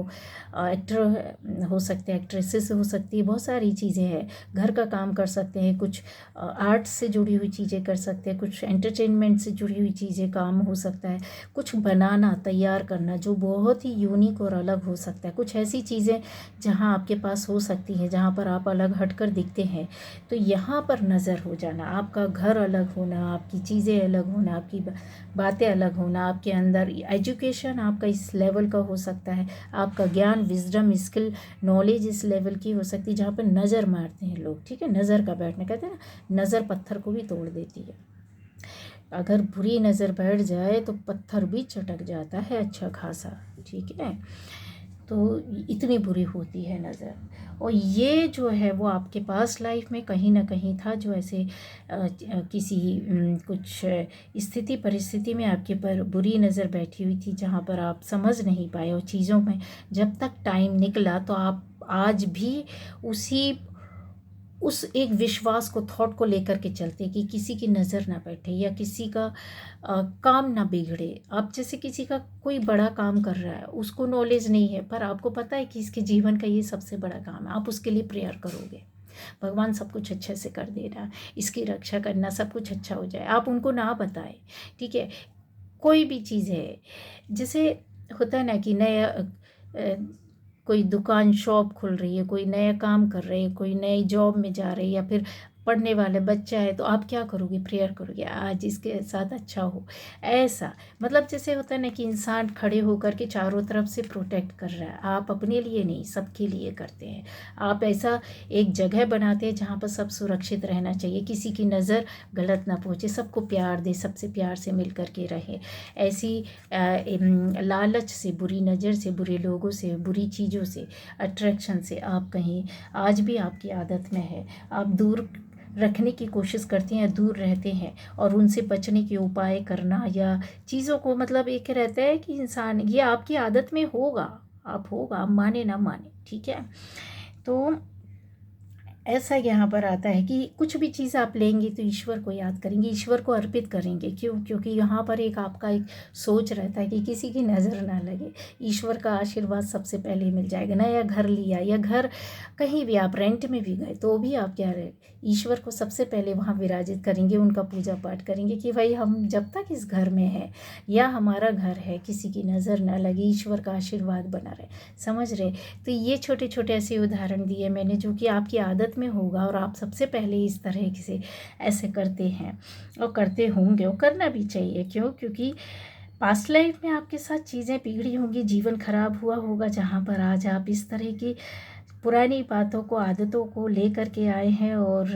एक्टर हो सकते हैं, एक्ट्रेसेस हो सकती है, बहुत सारी चीज़ें हैं। घर का काम कर सकते हैं, कुछ आर्ट से जुड़ी हुई चीज़ें कर सकते हैं, कुछ एंटरटेनमेंट से जुड़ी हुई चीज़ें, काम हो सकता है, कुछ बनाना, तैयार करना जो बहुत ही यूनिक और अलग हो सकता है, कुछ ऐसी चीज़ें जहाँ आपके पास हो सकती हैं, जहाँ पर आप अलग हटकर दिखते हैं। तो यहाँ पर नज़र हो जाना, आपका घर अलग होना, आपकी चीज़ें अलग होना, आपकी बातें अलग होना, आपके अंदर एजुकेशन आपका इस लेवल का हो सकता है, आपका ज्ञान, विजडम, स्किल, नॉलेज इस लेवल की हो सकती है, जहाँ पर नज़र मारते हैं लोग। ठीक है, नज़र का बैठना, कहते हैं ना, नज़र पत्थर को भी तोड़ देती है। अगर बुरी नज़र बैठ जाए तो पत्थर भी चटक जाता है अच्छा खासा। ठीक है, तो इतनी बुरी होती है नज़र। और ये जो है वो आपके पास लाइफ में कहीं ना कहीं था, जो ऐसे किसी कुछ स्थिति परिस्थिति में आपके पर बुरी नज़र बैठी हुई थी, जहाँ पर आप समझ नहीं पाए। और चीज़ों में जब तक टाइम निकला तो आप आज भी उस एक विश्वास को, थॉट को लेकर के चलते कि किसी की नज़र ना बैठे या किसी का काम ना बिगड़े। आप जैसे किसी का कोई बड़ा काम कर रहा है, उसको नॉलेज नहीं है, पर आपको पता है कि इसके जीवन का ये सबसे बड़ा काम है, आप उसके लिए प्रेयर करोगे, भगवान सब कुछ अच्छे से कर देना, इसकी रक्षा करना, सब कुछ अच्छा हो जाए। आप उनको ना बताएं, ठीक है। कोई भी चीज़ है, जैसे होता है ना कि नया कोई दुकान शॉप खुल रही है, कोई नया काम कर रहे हैं, कोई नई जॉब में जा रहे हैं, या फिर पढ़ने वाले बच्चा है, तो आप क्या करोगे? प्रेयर करोगे आज इसके साथ अच्छा हो। ऐसा मतलब जैसे होता है ना कि इंसान खड़े होकर के चारों तरफ से प्रोटेक्ट कर रहा है, आप अपने लिए नहीं सबके लिए करते हैं। आप ऐसा एक जगह बनाते हैं जहाँ पर सब सुरक्षित रहना चाहिए, किसी की नज़र गलत ना पहुँचे, सबको प्यार दे, सबसे प्यार से मिल करके रहे। ऐसी लालच से, बुरी नज़र से, बुरे लोगों से, बुरी चीज़ों से, अट्रैक्शन से आप कहीं आज भी आपकी आदत में है, आप दूर रखने की कोशिश करते हैं, दूर रहते हैं, और उनसे बचने के उपाय करना या चीज़ों को, मतलब एक रहता है कि इंसान, ये आपकी आदत में होगा, आप माने ना माने, ठीक है। तो ऐसा यहाँ पर आता है कि कुछ भी चीज़ आप लेंगे तो ईश्वर को याद करेंगे, ईश्वर को अर्पित करेंगे। क्यों? क्योंकि यहाँ पर एक आपका एक सोच रहता है कि किसी की नज़र ना लगे, ईश्वर का आशीर्वाद सबसे पहले मिल जाएगा। नया घर लिया या घर कहीं भी आप रेंट में भी गए तो भी आप क्या रहे, ईश्वर को सबसे पहले वहाँ विराजित करेंगे, उनका पूजा पाठ करेंगे कि भाई हम जब तक इस घर में है या हमारा घर है, किसी की नज़र ना लगे, ईश्वर का आशीर्वाद बना रहे। समझ रहे? तो ये छोटे छोटे ऐसे उदाहरण दिए मैंने, जो कि आपकी आदत में होगा और आप सबसे पहले इस तरह से ऐसे करते हैं और करते होंगे, और करना भी चाहिए। क्यों? क्योंकि पास्ट लाइफ में आपके साथ चीज़ें बिगड़ी होंगी, जीवन खराब हुआ होगा, जहाँ पर आज आप इस तरह की पुरानी बातों को, आदतों को ले करके आए हैं। और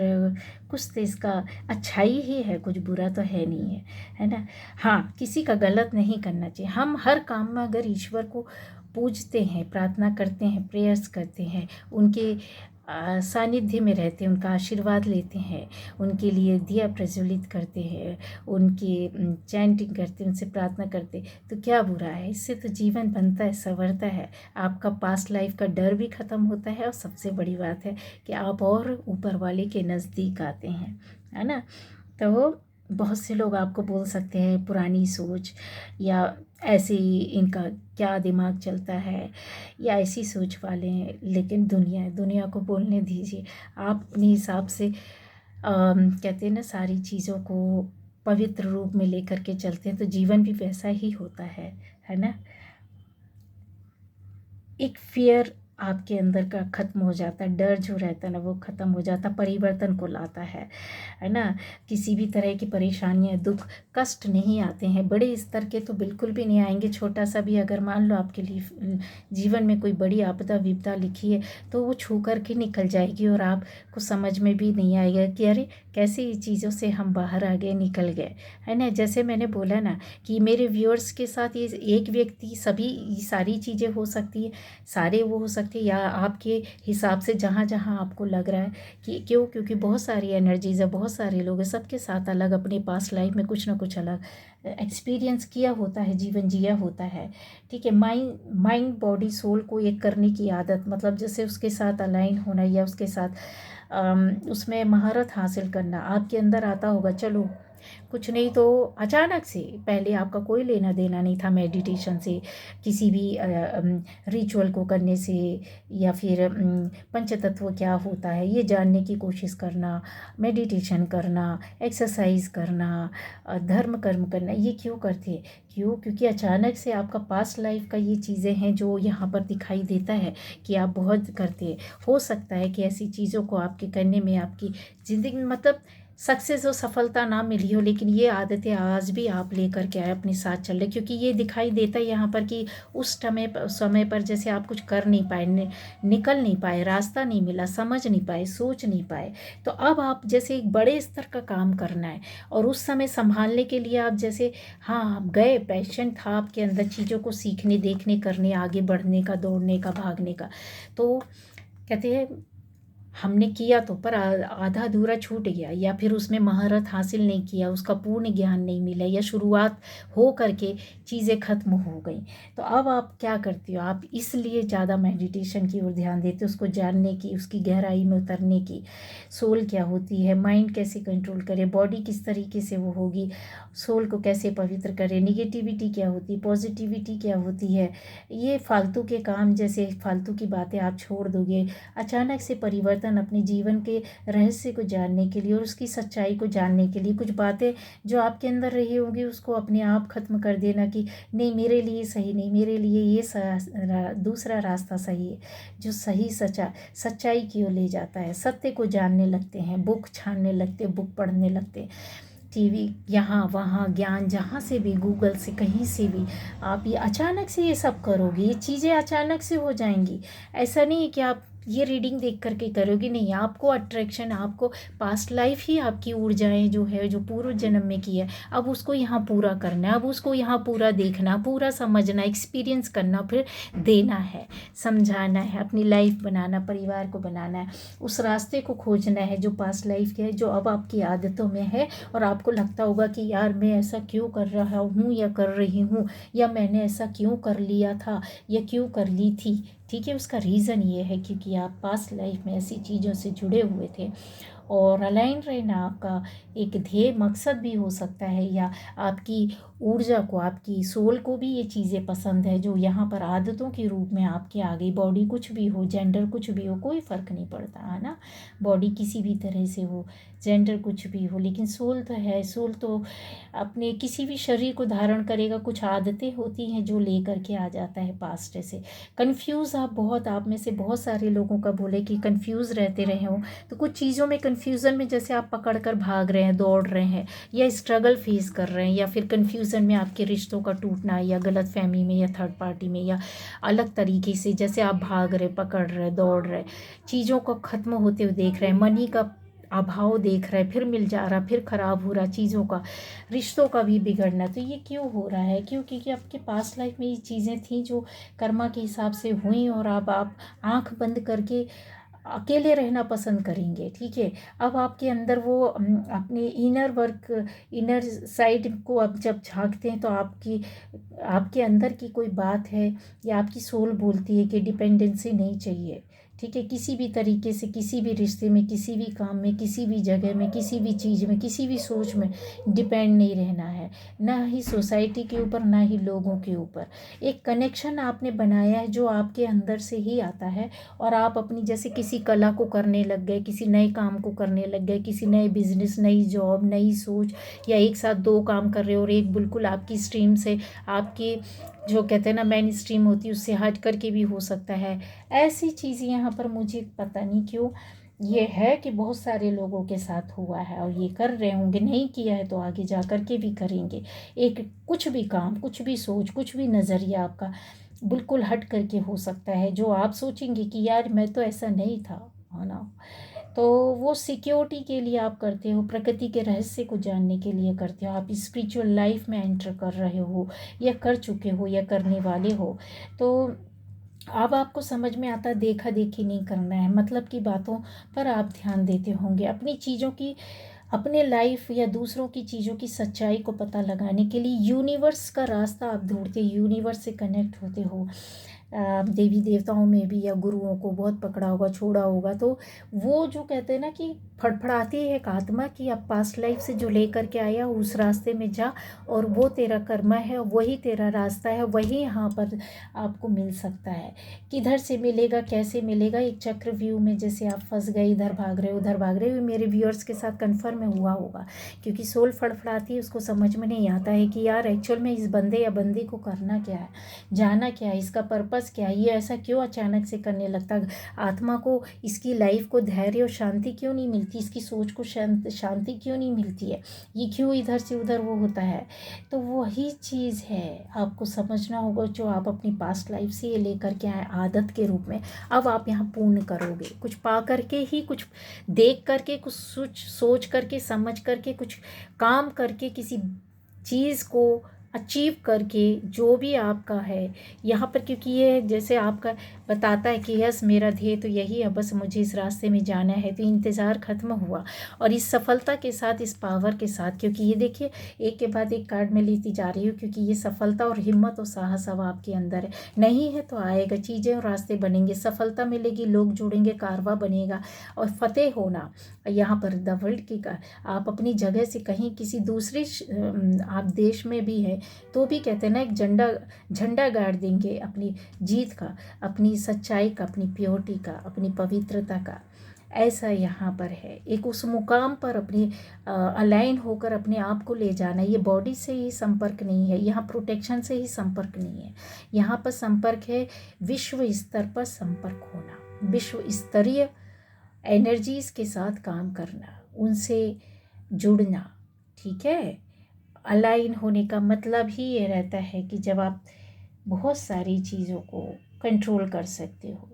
कुछ तो इसका अच्छाई ही है, कुछ बुरा तो है नहीं है, है ना। हाँ, किसी का गलत नहीं करना चाहिए। हम हर काम में अगर ईश्वर को पूजते हैं, प्रार्थना करते हैं, प्रेयर्स करते हैं, उनके सानिध्य में रहते हैं, उनका आशीर्वाद लेते हैं, उनके लिए दिया प्रज्वलित करते हैं, उनकी चैंटिंग करते हैं, उनसे प्रार्थना करते हैं, तो क्या बुरा है? इससे तो जीवन बनता है, संवरता है, आपका पास्ट लाइफ का डर भी ख़त्म होता है, और सबसे बड़ी बात है कि आप और ऊपर वाले के नज़दीक आते हैं, है ना। तो बहुत से लोग आपको बोल सकते हैं पुरानी सोच, या ऐसे ही इनका क्या दिमाग चलता है, या ऐसी सोच वाले हैं। लेकिन दुनिया को बोलने दीजिए। आप अपने हिसाब से कहते हैं ना, सारी चीज़ों को पवित्र रूप में लेकर के चलते हैं तो जीवन भी वैसा ही होता है ना। एक फियर आपके अंदर का ख़त्म हो जाता है, डर जो रहता है ना वो ख़त्म हो जाता, परिवर्तन को लाता है ना। किसी भी तरह की परेशानियाँ, दुख, कष्ट नहीं आते हैं, बड़े स्तर के तो बिल्कुल भी नहीं आएंगे। छोटा सा भी अगर मान लो आपके लिए जीवन में कोई बड़ी आपदा विपदा लिखी है, तो वो छू कर के निकल जाएगी, और आपको समझ में भी नहीं आएगा कि अरे कैसे ये चीज़ों से हम बाहर आ गए, निकल गए, है ना। जैसे मैंने बोला ना कि मेरे व्यूअर्स के साथ ये एक व्यक्ति सभी सारी चीज़ें हो सकती है, सारे वो हो सकते, या आपके हिसाब से जहाँ जहाँ आपको लग रहा है कि क्यों, क्योंकि बहुत सारी एनर्जीज़ है, बहुत सारे लोग हैं, सबके साथ अलग अपने पास लाइफ में कुछ ना कुछ अलग एक्सपीरियंस किया होता है, जीवन जिया होता है, ठीक है। माइंड बॉडी सोल को एक करने की आदत, मतलब जैसे उसके साथ अलाइन होना, या उसके साथ उसमें महारत हासिल करना आपके अंदर आता होगा। चलो कुछ नहीं तो अचानक से, पहले आपका कोई लेना देना नहीं था मेडिटेशन से, किसी भी रिचुअल को करने से, या फिर पंचतत्व क्या होता है ये जानने की कोशिश करना, मेडिटेशन करना, एक्सरसाइज करना, धर्म कर्म करना, ये क्यों करते? क्यों? क्योंकि अचानक से आपका पास्ट लाइफ का ये चीज़ें हैं जो यहाँ पर दिखाई देता है कि आप बहुत करते हैं। हो सकता है कि ऐसी चीज़ों को आपके करने में आपकी ज़िंदगी में, मतलब सक्सेस और सफलता ना मिली हो, लेकिन ये आदतें आज भी आप लेकर के आए, अपने साथ चल रहे, क्योंकि ये दिखाई देता है यहाँ पर कि उस समय पर जैसे आप कुछ कर नहीं पाए, निकल नहीं पाए, रास्ता नहीं मिला, समझ नहीं पाए, सोच नहीं पाए। तो अब आप जैसे एक बड़े स्तर का काम करना है, और उस समय संभालने के लिए आप जैसे, हाँ आप गए, पैशन था आपके अंदर चीज़ों को सीखने, देखने, करने, आगे बढ़ने का, दौड़ने का, भागने का। तो कहते हैं हमने किया तो, पर आधा अधूरा छूट गया, या फिर उसमें महारत हासिल नहीं किया, उसका पूर्ण ज्ञान नहीं मिला, या शुरुआत हो करके चीज़ें खत्म हो गई। तो अब आप क्या करती हो, आप इसलिए ज़्यादा मेडिटेशन की ओर ध्यान देते हो, उसको जानने की, उसकी गहराई में उतरने की। सोल क्या होती है, माइंड कैसे कंट्रोल करे, बॉडी किस तरीके से वो होगी, सोल को कैसे पवित्र करे, निगेटिविटी क्या होती है, पॉजिटिविटी क्या होती है। ये फालतू के काम, जैसे फालतू की बातें आप छोड़ दोगे, अचानक से परिवर्तन अपने जीवन के रहस्य को जानने के लिए और उसकी सच्चाई को जानने के लिए, कुछ बातें जो आपके अंदर रही होंगी उसको अपने आप खत्म कर देना कि नहीं मेरे लिए सही नहीं, मेरे लिए ये दूसरा रास्ता सही है, जो सही सच्चाई की ओर ले जाता है। सत्य को जानने लगते हैं, बुक छानने लगते, बुक पढ़ने लगते, टीवी यहाँ वहाँ, ज्ञान जहाँ से भी, गूगल से, कहीं से भी आप ये अचानक से ये सब करोगे, ये चीज़ें अचानक से हो जाएंगी। ऐसा नहीं है कि आप ये रीडिंग देख करके करोगे, नहीं, आपको अट्रैक्शन, आपको पास्ट लाइफ ही आपकी ऊर्जाएं जो है, जो पूर्व जन्म में की है, अब उसको यहाँ पूरा करना है, अब उसको यहाँ पूरा देखना, पूरा समझना, एक्सपीरियंस करना, फिर देना है, समझाना है, अपनी लाइफ बनाना, परिवार को बनाना है, उस रास्ते को खोजना है जो पास्ट लाइफ के है, जो अब आपकी आदतों में है। और आपको लगता होगा कि यार मैं ऐसा क्यों कर रहा हूँ या कर रही हूँ, या मैंने ऐसा क्यों कर लिया था या क्यों कर ली थी। ठीक है, उसका रीज़न ये है क्योंकि आप पास्ट लाइफ में ऐसी चीज़ों से जुड़े हुए थे। और अलाइन रहना आपका एक ध्येय मकसद भी हो सकता है, या आपकी ऊर्जा को, आपकी सोल को भी ये चीज़ें पसंद है जो यहाँ पर आदतों के रूप में आपके आ गई। बॉडी कुछ भी हो, जेंडर कुछ भी हो, कोई फ़र्क नहीं पड़ता है ना, बॉडी किसी भी तरह से हो, जेंडर कुछ भी हो, लेकिन सोल तो है। सोल तो अपने किसी भी शरीर को धारण करेगा, कुछ आदतें होती हैं जो ले करके आ जाता है पास्ट से। कन्फ्यूज़ आप में से बहुत सारे लोगों का बोले कि कन्फ्यूज़ रहते रहे हो, तो कुछ चीज़ों में कन्फ्यूज़न में जैसे आप पकड़ कर भाग रहे हैं, दौड़ रहे हैं, या स्ट्रगल फेस कर रहे हैं, या फिर कन्फ्यूज़न में आपके रिश्तों का टूटना, या गलत फहमी में, या थर्ड पार्टी में, या अलग तरीके से जैसे आप भाग रहे, पकड़ रहे, दौड़ रहे, चीज़ों को ख़त्म होते हुए देख रहे हैं, मनी का अभाव देख रहे हैं, फिर मिल जा रहा, फिर ख़राब हो रहा, चीज़ों का, रिश्तों का भी बिगड़ना। तो ये क्यों हो रहा है? क्योंकि आपके पास्ट लाइफ में ये चीज़ें थी जो कर्मा के हिसाब से हुई, और अब आप आंख बंद करके अकेले रहना पसंद करेंगे। ठीक है, अब आपके अंदर वो अपने इनर वर्क, इनर साइड को अब जब झांकते हैं तो आपके अंदर की कोई बात है, या आपकी सोल बोलती है कि डिपेंडेंसी नहीं चाहिए। ठीक है, किसी भी तरीके से, किसी भी रिश्ते में, किसी भी काम में, किसी भी जगह में, किसी भी चीज़ में, किसी भी सोच में डिपेंड नहीं रहना है, ना ही सोसाइटी के ऊपर, ना ही लोगों के ऊपर। एक कनेक्शन आपने बनाया है जो आपके अंदर से ही आता है, और आप अपनी जैसे किसी कला को करने लग गए, किसी नए काम को करने लग गए, किसी नए बिजनेस, नई जॉब, नई सोच, या एक साथ दो काम कर रहे हो, और एक बिल्कुल आपकी स्ट्रीम से, आपकी जो कहते हैं ना मेन स्ट्रीम होती है, उससे हट करके भी हो सकता है। ऐसी चीज़ें यहाँ पर मुझे पता नहीं क्यों ये है कि बहुत सारे लोगों के साथ हुआ है, और ये कर रहे होंगे, नहीं किया है तो आगे जा कर के भी करेंगे। एक कुछ भी काम, कुछ भी सोच, कुछ भी नज़रिया आपका बिल्कुल हट करके हो सकता है, जो आप सोचेंगे कि यार मैं तो ऐसा नहीं था, है ना। तो वो सिक्योरिटी के लिए आप करते हो, प्रकृति के रहस्य को जानने के लिए करते हो, आप स्पिरिचुअल लाइफ में एंटर कर रहे हो, या कर चुके हो, या करने वाले हो। तो अब आपको समझ में आता है, देखा देखी नहीं करना है, मतलब की बातों पर आप ध्यान देते होंगे, अपनी चीज़ों की, अपने लाइफ या दूसरों की चीज़ों की सच्चाई को पता लगाने के लिए यूनिवर्स का रास्ता आप ढूंढते, यूनिवर्स से कनेक्ट होते हो। देवी देवताओं में भी, या गुरुओं को बहुत पकड़ा होगा, छोड़ा होगा, तो वो जो कहते हैं ना कि फड़फड़ाती है एक आत्मा की, अब पास्ट लाइफ से जो लेकर के आया उस रास्ते में जा, और वो तेरा कर्म है, वही तेरा रास्ता है, वही यहाँ पर आपको मिल सकता है। किधर से मिलेगा, कैसे मिलेगा, एक चक्रव्यूह में जैसे आप फंस गए, इधर भाग रहे हो, उधर भाग रहे हो। मेरे व्यूअर्स के साथ कन्फर्म हुआ होगा, क्योंकि सोल फड़फड़ाती है, उसको समझ में नहीं आता है कि यार एक्चुअल में इस बंदे या बंदी को करना क्या है, जाना क्या है, इसका पर्पस पर्पस क्या है, ये ऐसा क्यों अचानक से करने लगता है, आत्मा को इसकी लाइफ को धैर्य और शांति क्यों नहीं मिलती, इसकी सोच को शांति क्यों नहीं मिलती है, ये क्यों इधर से उधर वो होता है। तो वही चीज़ है आपको समझना होगा, जो आप अपनी पास्ट लाइफ से ये लेकर के आए आदत के रूप में, अब आप यहाँ पूर्ण करोगे। कुछ पा करके ही, कुछ देख करके, कुछ सोच करके, समझ करके, कुछ काम करके, किसी चीज़ को अचीव करके, जो भी आपका है यहाँ पर, क्योंकि ये जैसे आपका बताता है कि यस मेरा ध्येय तो यही है, बस मुझे इस रास्ते में जाना है, तो इंतज़ार ख़त्म हुआ। और इस सफलता के साथ, इस पावर के साथ, क्योंकि ये देखिए एक के बाद एक कार्ड में लेती जा रही हूँ, क्योंकि ये सफलता और हिम्मत और साहस अब आपके अंदर है। नहीं है तो आएगा, चीज़ें और रास्ते बनेंगे, सफलता मिलेगी, लोग जुड़ेंगे, कारवा बनेगा और फतेह होना यहाँ पर द वर्ल्ड की का। आप अपनी जगह से कहीं किसी दूसरे आप देश में भी है तो भी कहते हैं ना, एक झंडा गाड़ देंगे अपनी जीत का, अपनी सच्चाई का, अपनी प्योरिटी का, अपनी पवित्रता का। ऐसा यहाँ पर है, एक उस मुकाम पर अपनी अलाइन होकर अपने आप को ले जाना। ये बॉडी से ही संपर्क नहीं है, यहाँ प्रोटेक्शन से ही संपर्क नहीं है, यहाँ पर संपर्क है विश्व स्तर पर संपर्क होना, विश्व स्तरीय एनर्जीज़ के साथ काम करना, उनसे जुड़ना। ठीक है, अलाइन होने का मतलब ही ये रहता है कि जब आप बहुत सारी चीज़ों को कंट्रोल कर सकते हो,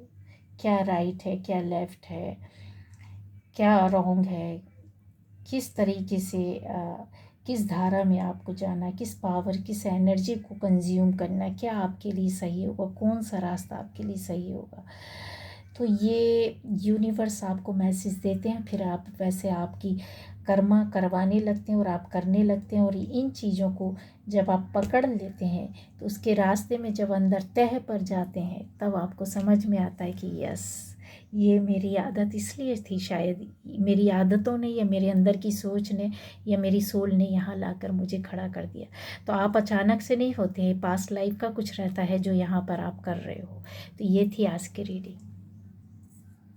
क्या राइट है, क्या लेफ़्ट है, क्या रॉन्ग है, किस तरीके से किस धारा में आपको जाना, किस पावर, किस एनर्जी को कंज्यूम करना, क्या आपके लिए सही होगा, कौन सा रास्ता आपके लिए सही होगा। तो ये यूनिवर्स आपको मैसेज देते हैं, फिर आप वैसे आपकी कर्मा करवाने लगते हैं और आप करने लगते हैं। और इन चीज़ों को जब आप पकड़ लेते हैं तो उसके रास्ते में जब अंदर तह पर जाते हैं, तब आपको समझ में आता है कि यस, ये मेरी आदत इसलिए थी, शायद मेरी आदतों ने या मेरे अंदर की सोच ने या मेरी सोल ने यहाँ लाकर मुझे खड़ा कर दिया। तो आप अचानक से नहीं होते हैं, पास्ट लाइफ का कुछ रहता है जो यहाँ पर आप कर रहे हो। तो ये थी आज की रीडिंग।